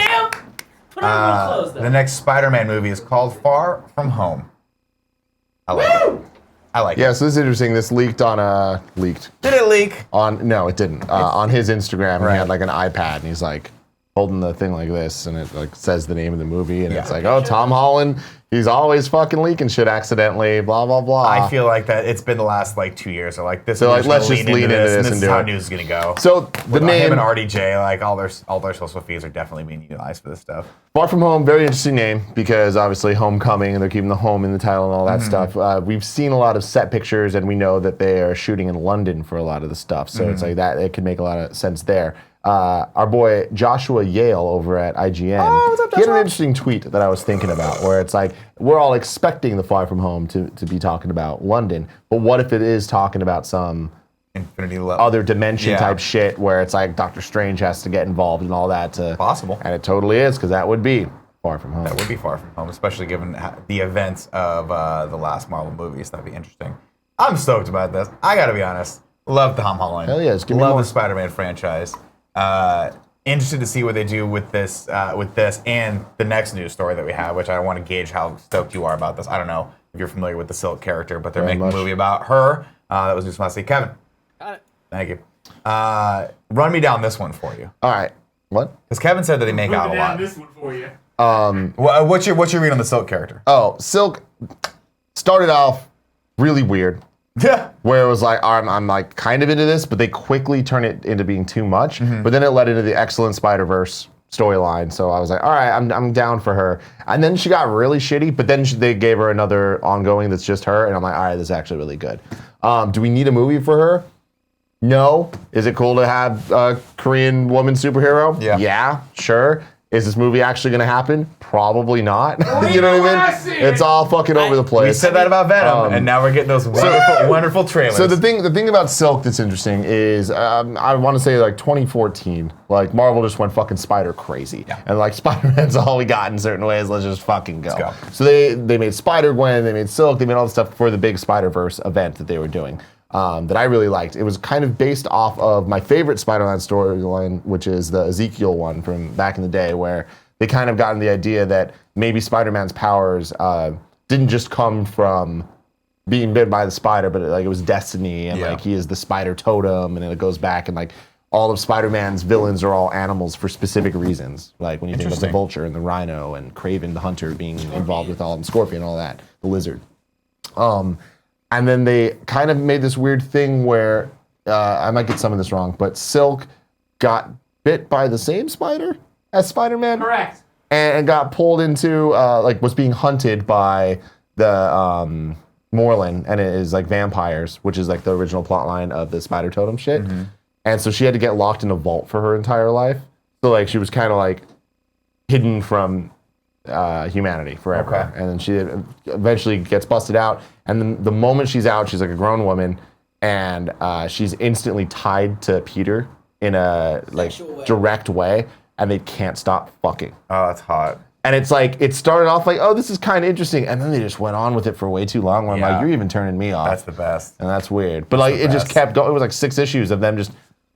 Put on real clothes, though. The next Spider-Man movie is called Far From Home. I like it. I like Yeah, it. so this is interesting. This leaked on leaked. Did it leak? No, it didn't. On his Instagram, Right. he had like an iPad, and he's like holding the thing like this, and it like says the name of the movie, and Yeah. it's like, oh, Tom Holland, he's always fucking leaking shit accidentally, blah blah blah. I feel like that it's been the last like 2 years. So like this. So, we're like, let's gonna just lean into this and and this do is how it. news is gonna go. So the With him name and RDJ, like all their social feeds are definitely being utilized for this stuff. Far From Home, very interesting name because obviously homecoming, and they're keeping the home in the title and all that stuff. We've seen a lot of set pictures, and we know that they are shooting in London for a lot of the stuff. So it's like that. It could make a lot of sense there. Our boy Joshua Yale over at IGN, what's up, he had an Joshua? interesting tweet that I was thinking about, where it's like we're all expecting the Far From Home to be talking about London, but what if it is talking about some Infinity level. other dimension Yeah. type shit where it's like Doctor Strange has to get involved and all that to Possible. and it totally is because that would be Far From Home. That would be Far From Home, especially given the events of the last Marvel movies. That'd be interesting. I'm stoked about this. I gotta be honest. Love Tom Holland. Hell yes, give me Love more. the Spider-Man franchise. Interested to see what they do with this and the next news story that we have, which I want to gauge how stoked you are about this. I don't know if you're familiar with the Silk character, but they're Very making much. a movie about her. That was just last week. Kevin, Got it. thank you. Run me down this one for you, All right. What? because Kevin said that they make out a Moving down lot. this one for you. What's your read on the Silk character? Oh, Silk started off really weird, Yeah. where it was like I'm like kind of into this, but they quickly turn it into being too much. But then it led into the excellent Spider-Verse storyline, so I was like, all right, I'm down for her. And then she got really shitty, but then they gave her another ongoing that's just her, and I'm like, all right, this is actually really good. Do we need a movie for her? No. Is it cool to have a Korean woman superhero? Yeah. Yeah, sure. Is this movie actually going to happen? Probably not. you know when what I I see mean? it. It's all fucking over the We place. said that about Venom, and now we're getting those wonderful trailers. So the thing about Silk that's interesting is I want to say like 2014, like Marvel just went fucking Spider crazy, and like Spider-Man's all we got in certain ways. Let's just fucking go. go. So they made Spider-Gwen, they made Silk, they made all the stuff for the big Spider-Verse event that they were doing. That I really liked. It was kind of based off of my favorite Spider-Man storyline, which is the Ezekiel one from back in the day, where they kind of gotten the idea that maybe Spider-Man's powers didn't just come from being bit by the spider, but it was destiny, and Yeah. like he is the spider totem, and then it goes back, and like all of Spider-Man's villains are all animals for specific reasons. Like when you think about the Interesting. Vulture and the Rhino and Kraven the Hunter being involved with all of them, Scorpion, all that, the Lizard. And then they kind of made this weird thing where I might get some of this wrong, but Silk got bit by the same spider as Spider-Man, Correct. and got pulled into was being hunted by the Moreland, and it is like vampires, which is like the original plot line of the Spider Totem shit. And so she had to get locked in a vault for her entire life. So like she was kind of like hidden from humanity forever. Okay. And then she eventually gets busted out. And then the moment she's out, she's like a grown woman, and she's instantly tied to Peter in a like Sexual way. direct way, and they can't stop fucking. oh, that's hot. And it's like, it started off like, oh, this is kind of interesting. And then they just went on with it for way too long. Where I'm Yeah. like, you're even turning me off. That's the best. And that's weird. But like, the it just best. kept going. It was like 6 issues of them just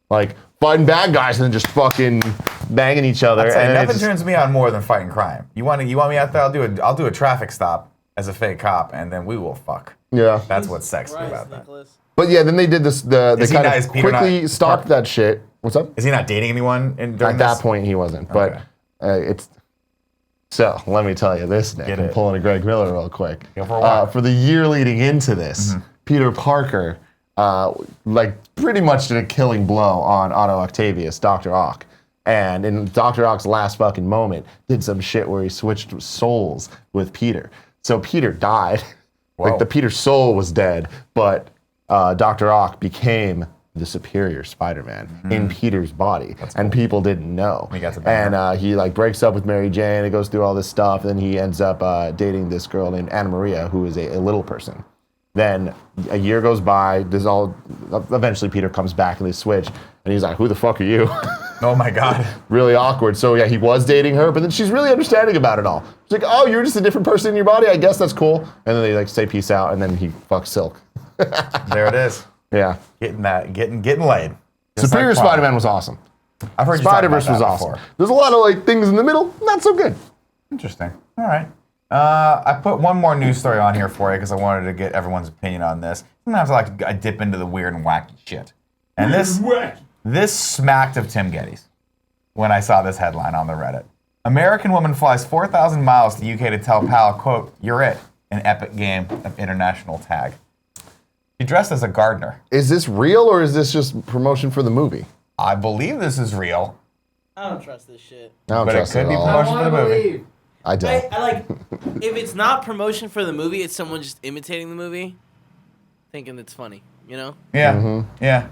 like fighting bad guys and then just fucking banging each other. I'd say And it nothing just- turns me on more than fighting crime. You want me out there? I'll do a traffic stop as a fake cop, and then we will fuck. yeah. That's what's sexy about that. But yeah, then they did this. They Is he kind not- of is Peter quickly not- stopped that shit. What's up? Is he not dating anyone during At this? that point, he wasn't. But Okay. it's. So let me tell you this, Nick. Get I'm it. pulling a Greg Miller real quick. Go for a walk. For the year leading into this, Peter Parker, like pretty much did a killing blow on Otto Octavius, Dr. Ock. And in Dr. Ock's last fucking moment, did some shit where he switched souls with Peter. So Peter died. Whoa. Like the Peter soul was dead, but Dr. Ock became the superior Spider-Man in Peter's body, and people didn't know. He got to bang And he like breaks up with Mary Jane. It goes through all this stuff, and he ends up dating this girl named Anna Maria, who is a little person. Then a year goes by. Eventually, Peter comes back and they switch, and he's like, "Who the fuck are you?" Oh my God. Really awkward. So yeah, he was dating her, but then she's really understanding about it all. She's like, "Oh, you're just a different person in your body. I guess that's cool." And then they like say peace out, and then he fucks Silk. There it is. Yeah. Getting laid. Just Superior like Prom. Spider-Man was awesome. I've heard you talk about Spider-Verse that was awesome. before. There's a lot of like things in the middle, not so good. Interesting. All right. I put one more news story on here for you because I wanted to get everyone's opinion on this. Sometimes I dip into the weird and wacky shit. And this smacked of Tim Gettys when I saw this headline on the Reddit. American woman flies 4,000 miles to UK to tell pal, quote, "You're it," an epic game of international tag. She dressed as a gardener. Is this real or is this just promotion for the movie? I believe this is real, I don't trust this shit. I don't but it trust could it be at all. promotion for the movie. I don't. I like if it's not promotion for the movie, it's someone just imitating the movie, thinking it's funny. You know? Yeah. Yeah.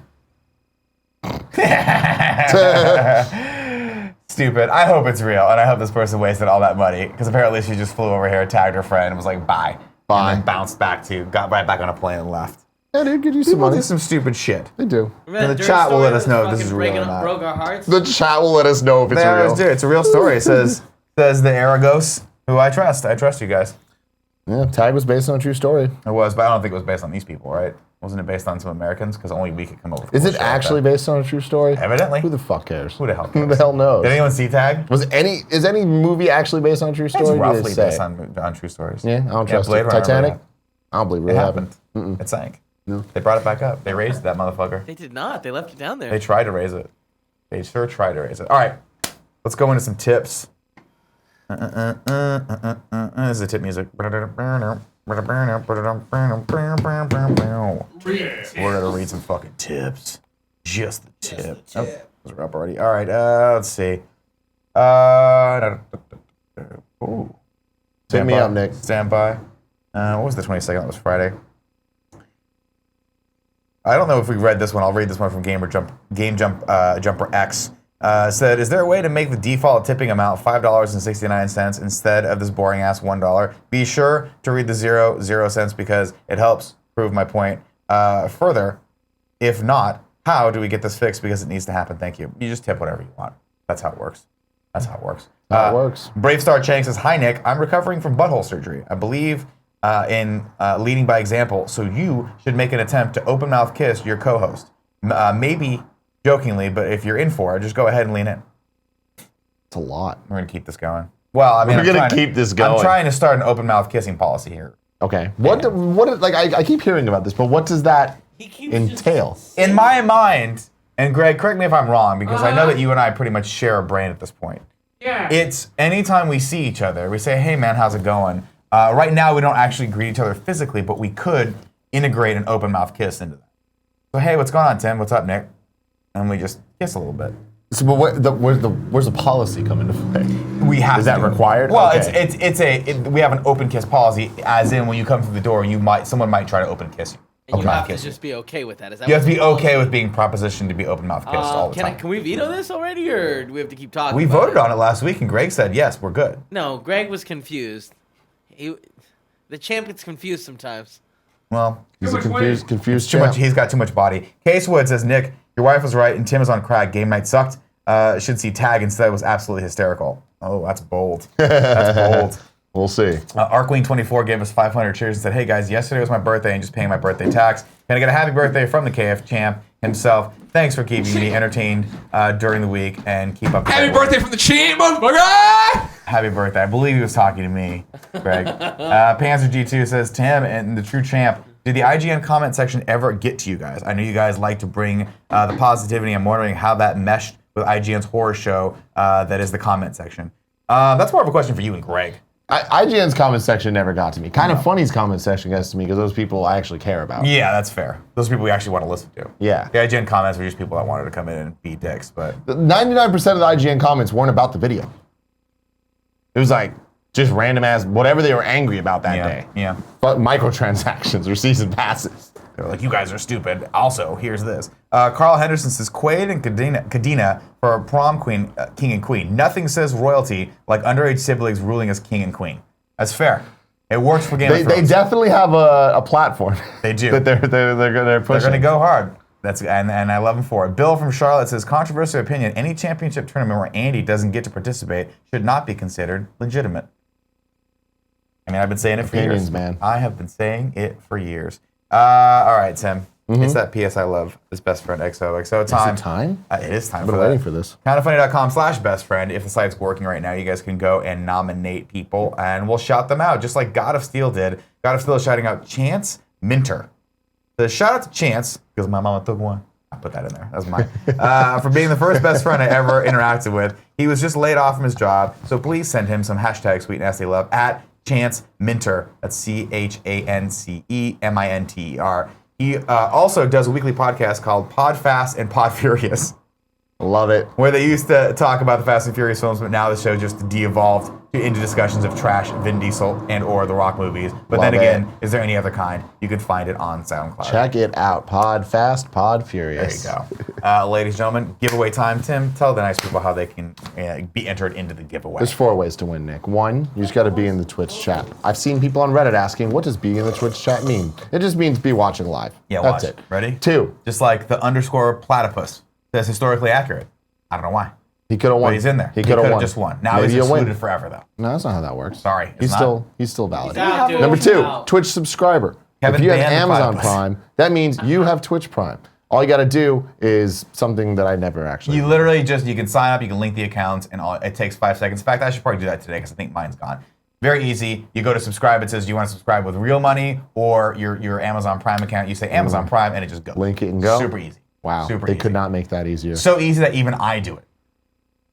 Stupid. I hope it's real, and I hope this person wasted all that money because apparently she just flew over here, tagged her friend, and was like, "Bye," Bye. and then bounced back got right back on a plane and left. Yeah, dude, could use some People money. do some stupid shit. They do. And the chat will let us know if this is real or not. Broke our hearts. The chat will let us know if it's They always real. do. It's a real story. It says the Aragos, who I trust. I trust you guys. Yeah, Tag was based on a true story. It was, but I don't think it was based on these people, right? Wasn't it based on some Americans? Because only we could come up with. Is cool it shit like actually that. based on a true story? Evidently. Who the fuck cares? Who the hell Who the cares? hell knows? Did anyone see Tag? Is any movie actually based on a true story? It's Did they roughly say? based on true stories. Yeah, I don't trust Blade it. Runner, Titanic? yeah. I don't believe it It really happened. It sank. No. They brought it back up. They raised that motherfucker. They did not. They left it down there. They tried to raise it. They sure tried to raise it. All right, let's go into some tips. This is the tip music. We're gonna read some fucking tips. Just the tip. Oh, those are up already. All right, let's see. Ooh. Hit me up, Nick. Stand by. What was the 22nd? That was Friday. I don't know if we read this one. I'll read this one from Jumper X. Said, is there a way to make the default tipping amount $5.69 instead of this boring ass $1? Be sure to read the 0 cents because it helps prove my point. Further, if not, how do we get this fixed? Because it needs to happen. Thank you. You just tip whatever you want. That's how it works. That's how it works. How it works. Brave Star Chang says, hi, Nick. I'm recovering from butthole surgery. I believe in leading by example, so you should make an attempt to open mouth kiss your co-host. Maybe jokingly, but if you're in for it, just go ahead and lean in. It's a lot. We're going to keep this going. Well, I mean, We're gonna keep this going. I'm trying to start an open mouth kissing policy here. Okay. I keep hearing about this, but what does that entail? In my mind, and Greg, correct me if I'm wrong, because I know that you and I pretty much share a brain at this point. Yeah. It's anytime we see each other, we say, hey man, how's it going? Right now, we don't actually greet each other physically, but we could integrate an open mouth kiss into that. So, hey, what's going on, Tim? What's up, Nick? And we just kiss a little bit. So, but where's the policy come into play? We have. Is to that do it. required? Well, Okay. we have an open kiss policy, as in when you come through the door, someone might try to open kiss you. And you Open mouth have to kiss you. just be okay with that. Is that You have to what be the policy okay is? with being propositioned to be open mouth kissed all the time. Can we veto this already, or do we have to keep talking? We about voted on it last week, and Greg said yes, we're good. No, Greg was confused. The champ gets confused sometimes. Well, He's a Too much confused too much. champ. He's got too much body. Case Wood says, Nick, your wife was right, and Tim is on crack. Game night sucked. should see tag instead was absolutely hysterical. Oh, that's bold. That's bold. We'll see. Arqueen24 gave us 500 cheers and said, hey guys, yesterday was my birthday and just paying my birthday tax. Can I get a happy birthday from the KF champ himself? Thanks for keeping me entertained during the week and keep up the Happy great work." birthday from the champ, motherfucker! Happy birthday. I believe he was talking to me, Greg. Panzer G2 says, Tim and the true champ, did the IGN comment section ever get to you guys? I know you guys like to bring the positivity. I'm wondering how that meshed with IGN's horror show that is the comment section. That's more of a question for you and Greg. IGN's comment section never got to me. Kind of Funny's comment section gets to me because those people I actually care about. Yeah, that's fair. Those people we actually want to listen to. Yeah. The IGN comments were just people that wanted to come in and be dicks, but 99% of the IGN comments weren't about the video. It was like just random ass, whatever they were angry about that day. Yeah. But microtransactions or season passes. They're like, you guys are stupid. Also, here's this. Carl Henderson says, Quaid and Kadena for Prom Queen, King and Queen. Nothing says royalty like underage siblings ruling as king and queen. That's fair. It works for Game of Thrones. They definitely have a platform. They do. that they're pushing. They're going to go hard. And I love them for it. Bill from Charlotte says, controversial opinion, any championship tournament where Andy doesn't get to participate should not be considered legitimate. I mean, I've been saying it for Opinions, years. man. I have been saying it for years. All right, Tim. It's that PS I love, this best friend XOXO time. Is it time? It is time I've for been that. waiting for this. Kindoffunny.com/bestfriend. If the site's working right now, you guys can go and nominate people, and we'll shout them out, just like God of Steel did. God of Steel is shouting out Chance Minter. The shout out to Chance, because my mama took one. I put that in there. That was mine. For being the first best friend I ever interacted with. He was just laid off from his job, so please send him some hashtag sweet nasty love at Chance Minter. That's ChanceMinter. He also does a weekly podcast called Pod Fast and Pod Furious, Love it. where they used to talk about the Fast and Furious films, but now the show just de-evolved into discussions of trash Vin Diesel and or The Rock movies. But Love then again, it. is there any other kind? You can find it on SoundCloud. Check it out. Pod Fast, Pod Furious. There you go. Ladies and gentlemen, giveaway time. Tim, tell the nice people how they can be entered into the giveaway. There's 4 ways to win, Nick. 1, you just got to be in the Twitch chat. I've seen people on Reddit asking, what does being in the Twitch chat mean? It just means be watching live. Yeah, That's watch. it. Ready? 2, Just like the underscore platypus that's historically accurate. I don't know why. he could have won. But he's in there. He could have won. just won. Now Maybe he's you'll win. excluded forever, though. No, that's not how that works. Sorry, it's He's not. still valid. out, dude. Number 2, Out. Twitch subscriber. Kevin if you have banned the Amazon platypus. Prime, that means you have Twitch Prime. All you got to do is something that I never actually. You literally you can sign up, you can link the accounts, and it takes 5 seconds. In fact, I should probably do that today because I think mine's gone. Very easy. You go to subscribe. It says, do you want to subscribe with real money or your Amazon Prime account? You say Amazon Prime, and it just goes. Link it and go. Super easy. Wow, Super they easy. could not make that easier. So easy that even I do it.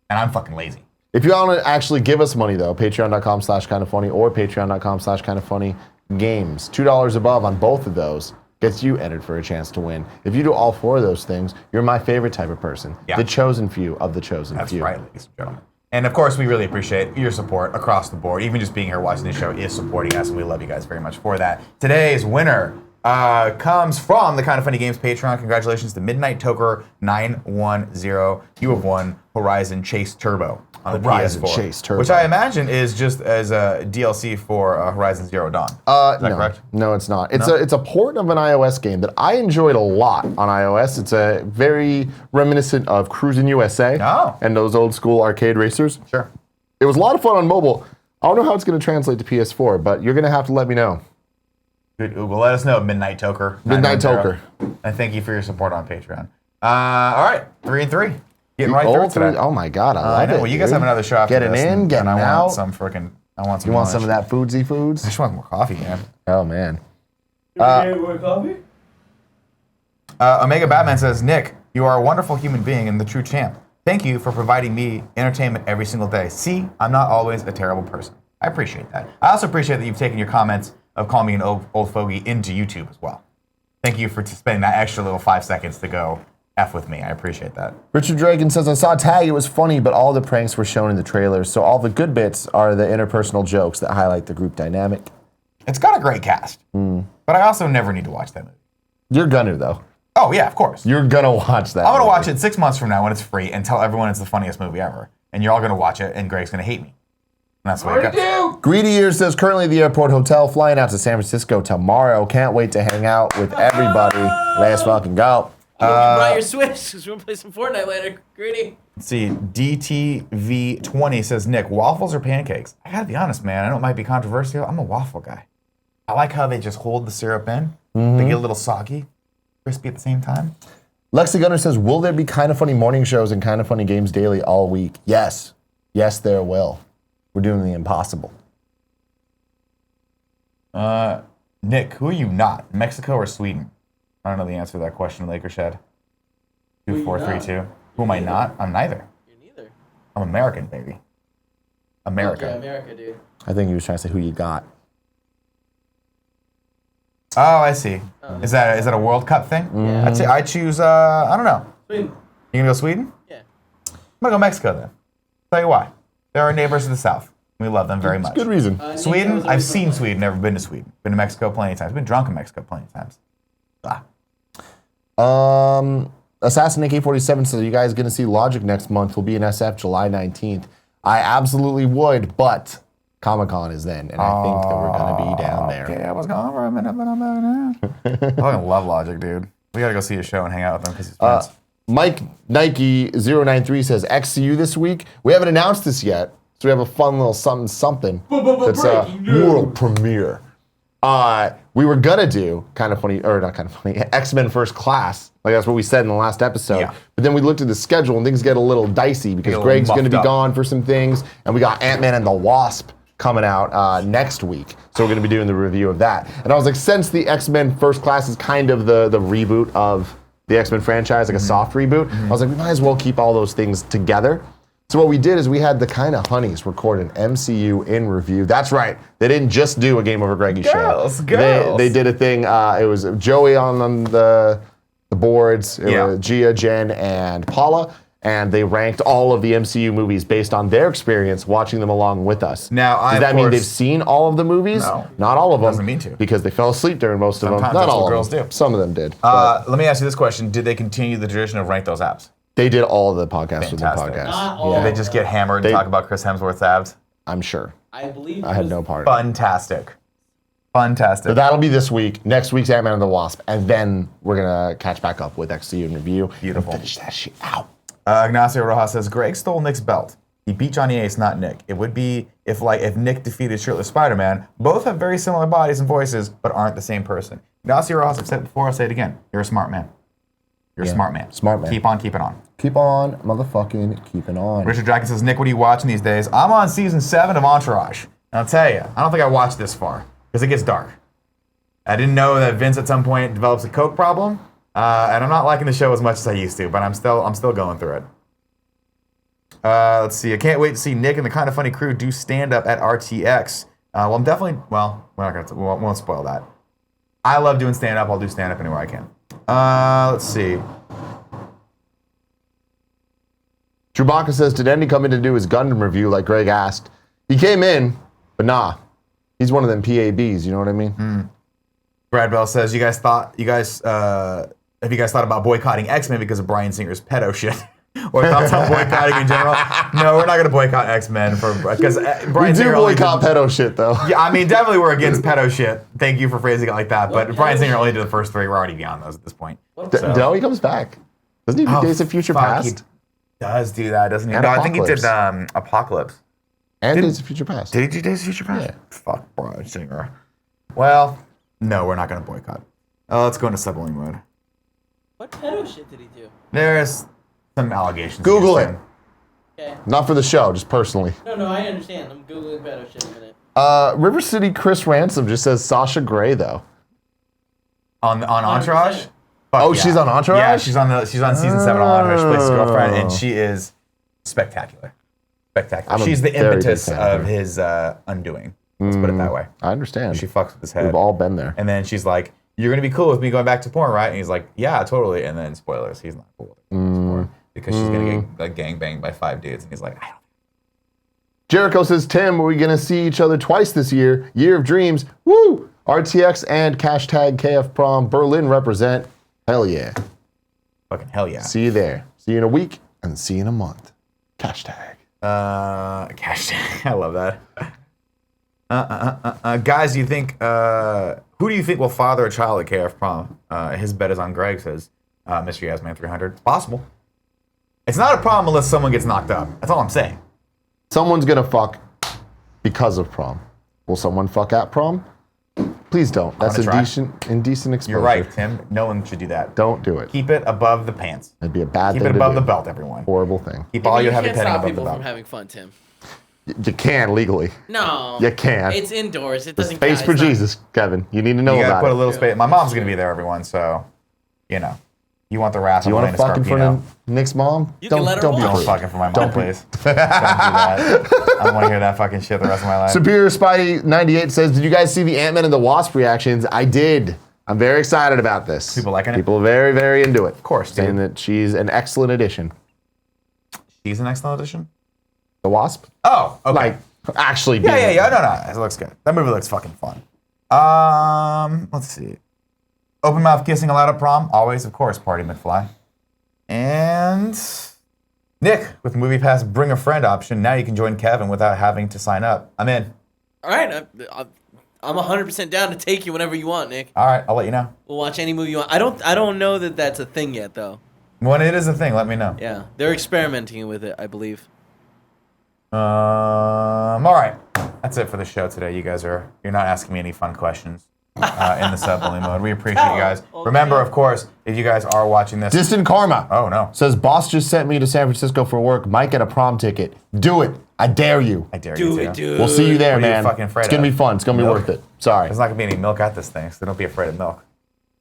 And I'm fucking lazy. If you want to actually give us money, though, patreon.com/kindoffunny or patreon.com/kindoffunnygames. $2 above on both of those gets you entered for a chance to win. If you do all 4 of those things, you're my favorite type of person. Yeah. The chosen few of the chosen That's few. right, ladies and gentlemen. And of course, we really appreciate your support across the board. Even just being here watching this show is supporting us, and we love you guys very much for that. Today's winner comes from the Kind of Funny Games Patreon. Congratulations to Midnight Toker 910. You have won Horizon Chase Turbo on the Horizon PS4, Chase Turbo. which I imagine is just as a DLC for Horizon Zero Dawn. Is that No, correct? no, it's not. It's a port of an iOS game that I enjoyed a lot on iOS. It's a very reminiscent of Cruisin' USA Oh. and those old school arcade racers. Sure. It was a lot of fun on mobile. I don't know how it's going to translate to PS4, but you're going to have to let me know. Good Google. Let us know, Midnight Toker. Midnight 910. And thank you for your support on Patreon. All right, 3 and 3. Getting right through it today. Oh my God, I I love know. it. Well, you guys dude. have another show after Getting this. in, getting and I out. want some freaking. I want some. You want some lunch. of that foodsy I foods? just want more coffee, man. Oh man. Omega Batman says, Nick, you are a wonderful human being and the true champ. Thank you for providing me entertainment every single day. See, I'm not always a terrible person. I appreciate that. I also appreciate that you've taken your comments of calling me an old fogey into YouTube as well. Thank you for spending that extra little 5 seconds to go F with me. I appreciate that. Richard Dragon says, I saw Tag, it was funny, but all the pranks were shown in the trailers, so all the good bits are the interpersonal jokes that highlight the group dynamic. It's got a great cast, but I also never need to watch that movie. You're gonna, though. Oh, yeah, of course. You're gonna watch that. I'm going to movie. watch it 6 months from now when it's free and tell everyone it's the funniest movie ever. And you're all going to watch it, and Greg's going to hate me. And that's the way it What to goes. do? Greedy Ears says, currently at the airport hotel, flying out to San Francisco tomorrow. Can't wait to hang out with everybody. Let's fucking go. You brought your Switch because we're gonna play some Fortnite later. Greedy. Let's see. DTV20 says, Nick, waffles or pancakes? I gotta be honest, man. I know it might be controversial. I'm a waffle guy. I like how they just hold the syrup in. They get a little soggy, crispy at the same time. Lexi Gunner says, will there be Kind of Funny morning shows and Kind of Funny games daily all week? Yes. Yes, there will. We're doing the impossible. Nick, who are you not? Mexico or Sweden? I don't know the answer to that question, Laker Shed. 2432. Who am I not? I'm neither. You're neither. I'm American, baby. America. Okay, America, dude. I think he was trying to say who you got. Oh, I see. Is that a World Cup thing? Yeah. I'd say I choose, I don't know. Sweden. You gonna go Sweden? Yeah. I'm gonna go Mexico then. Tell you why. They're our neighbors to the south. We love them very much. Good reason. Sweden, I've seen Sweden, never been to Sweden. Been to Mexico plenty of times. Been drunk in Mexico plenty of times. Assassin Nick 847 says, are you guys going to see Logic next month? We'll be in SF July 19th. I absolutely would, but Comic-Con is then, and I think that we're going to be down there. Okay, I was gone for a minute, but I'm back now. I fucking love Logic, dude. We gotta go see a show and hang out with him because he's friends. Mike Nike 093 says, XCU this week. We haven't announced this yet, so we have a fun little something. That's a world premiere. We were gonna do Kind of Funny, or not Kind of Funny, X-Men First Class. Like that's what we said in the last episode. Yeah. But then we looked at the schedule and things get a little dicey because Get a little Greg's gonna muffed be up. gone for some things, and we got Ant-Man and the Wasp coming out next week. So we're gonna be doing the review of that. And I was like, since the X-Men First Class is kind of the reboot of the X-Men franchise, like a soft reboot, I was like, we might as well keep all those things together. So what we did is we had the Kind of Honeys record an MCU in review. That's right. They didn't just do a Game Over Greggy show. Girls. They did a thing. It was Joey on the boards. It Yeah. was Gia, Jen, and Paula. And they ranked all of the MCU movies based on their experience watching them along with us. Now, Does of that mean course- they've seen all of the movies? No. Not all of them. Doesn't mean to. Because they fell asleep during most of them. Sometimes Not that's all what of girls them. do. Some of them did. But Let me ask you this question. Did they continue the tradition of rank those abs? they did all the podcasts with the Fantastic. podcast. Not all. Did they just get hammered They- and talk about Chris Hemsworth's abs? I'm sure. I believe I had no part of it. Fantastic. Fantastic. So that'll be this week. Next week's Ant-Man and the Wasp. And then we're going to catch back up with XCU and review. Beautiful. And finish that shit out. Ignacio Rojas says, Greg stole Nick's belt. He beat Johnny Ace, not Nick. It would be if Nick defeated shirtless Spider-Man. Both have very similar bodies and voices, but aren't the same person. Ignacio Rojas, I've said it before, I'll say it again. You're a smart man. You're a smart man. Smart man. Keep on keeping on. Keep on, motherfucking keeping on. Richard Draken says, Nick, what are you watching these days? I'm on season 7 of Entourage. And I'll tell you, I don't think I watched this far because it gets dark. I didn't know that Vince at some point develops a coke problem, and I'm not liking the show as much as I used to, but I'm still going through it. Let's see. I can't wait to see Nick and the Kind of Funny crew do stand-up at RTX. Well, I'm definitely. Well, we're not gonna. We won't spoil that. I love doing stand-up. I'll do stand-up anywhere I can. Let's see. Chewbacca says, did Andy come in to do his Gundam review like Greg asked? He came in, but nah. He's one of them PABs, you know what I mean? Brad Bell says, have you guys thought about boycotting X-Men because of Bryan Singer's pedo shit? Or thoughts on boycotting in general? No, we're not going to boycott X-Men because Bryan We do Singer only boycott did, pedo shit, though. Yeah, I mean, definitely we're against pedo shit. Thank you for phrasing it like that. But Bryan Singer only did the first 3. We're already beyond those at this point. No, he comes back. Doesn't he do Days of Future fuck, he Past? does do that, doesn't he? And No, I think he did Apocalypse. Apocalypse. And Days of Future Past. Did he do Days of Future Past? Yeah. Fuck Bryan Singer. Well, no, we're not going to boycott. Let's go into submarine mode. What pedo shit did he do? There's some allegations. Google against it. him. Okay. Not for the show, just personally. No, I understand. I'm googling pedo shit in a minute. River City Chris Ransom just says Sasha Grey, though. On Entourage? 100%. Fuck Oh, she's on Entourage? Yeah, she's on season 7 of Entourage. She plays his girlfriend, and she is spectacular. Spectacular. I'm a She's the very big impetus fan of of her. his undoing. Let's put it that way. I understand. She fucks with his head. We've all been there. And then she's like, you're going to be cool with me going back to porn, right? And he's like, yeah, totally. And then, spoilers, he's not cool with her going back to porn because she's going to get like gangbanged by 5 dudes. And he's like, I don't. Jericho says, Tim, are we going to see each other twice this year? Year of Dreams. Woo! RTX and hashtag KF Prom Berlin represent. Hell yeah. Fucking hell yeah. See you there. See you in a week and see you in a month. Hashtag. Hashtag. I love that. Guys, do you think, who do you think will father a child at KF Prom? His bet is on Greg, says Mr. Yasman 300. It's possible. It's not a problem unless someone gets knocked up. That's all I'm saying. Someone's gonna fuck because of prom. Will someone fuck at prom? Please don't. That's gonna try. indecent exposure. You're right, Tim. No one should do that. Don't do it. Keep it above the pants. It'd be a bad Keep thing it to above do. the belt, everyone. Horrible thing. Keep all You your heavy can't petting stop above the people from belt. having fun, Tim. You can legally. No. You can. It's indoors. It The doesn't space count. for It's not- Jesus, Kevin. You need to know You gotta about put a it. little space. My mom's gonna be there, everyone. So, you know, you want the wrath Do you of want Elena to fuck in front Scarpino. of Nick's mom? You can let her don't be watch. Don't rude. fuck in front of my mom, please. Don't do that. I don't want to hear that fucking shit the rest of my life. Superior Spidey 98 says, "Did you guys see the Ant-Man and the Wasp reactions?" I did. I'm very excited about this. People liking it? People are very, very into it. Of course, dude. saying that she's an excellent addition. She's an excellent addition. The Wasp, Oh, okay. like actually. Yeah. No. It looks good. That movie looks fucking fun. Let's see. Open mouth kissing allowed at prom. Always, of course, Party McFly. And Nick with Movie Pass Bring a Friend option. Now you can join Kevin without having to sign up. I'm in. All right. I'm 100% down to take you whenever you want, Nick. All right, I'll let you know. We'll watch any movie you want. I don't know that that's a thing yet, though. When it is a thing, let me know. Yeah. They're experimenting with it, I believe. All right. That's it for the show today. You're not asking me any fun questions in the sub-bully mode. We appreciate you guys. Remember, of course, if you guys are watching this. Distant Karma. Oh, no. Says, boss just sent me to San Francisco for work. Might get a prom ticket. Do it. I dare you. I dare Do you it, to. dude. We'll see you there, What are you man. fucking afraid It's gonna of? be fun. It's gonna be Milk? worth it. Sorry. There's not going to be any milk at this thing, so don't be afraid of milk.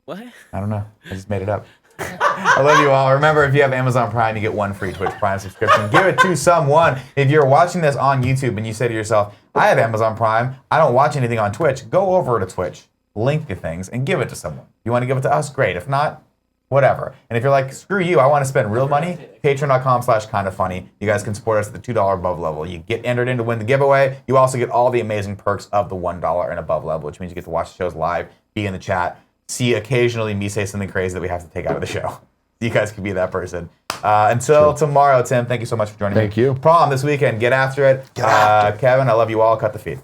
What? I don't know. I just made it up. I love you all. Remember, if you have Amazon Prime, you get one free Twitch Prime subscription. Give it to someone. If you're watching this on YouTube and you say to yourself, I have Amazon Prime, I don't watch anything on Twitch, go over to Twitch, link the things, and give it to someone. You want to give it to us? Great. If not, whatever. And if you're like, screw you, I want to spend real money, patreon.com/kindafunny. You guys can support us at the $2 above level. You get entered in to win the giveaway. You also get all the amazing perks of the $1 and above level, which means you get to watch the shows live, be in the chat, see occasionally me say something crazy that we have to take out of the show. You guys could be that person. Until tomorrow, Tim, thank you so much for joining me. Thank you. Prom this weekend. Get after it. Kevin, I love you all. Cut the feed.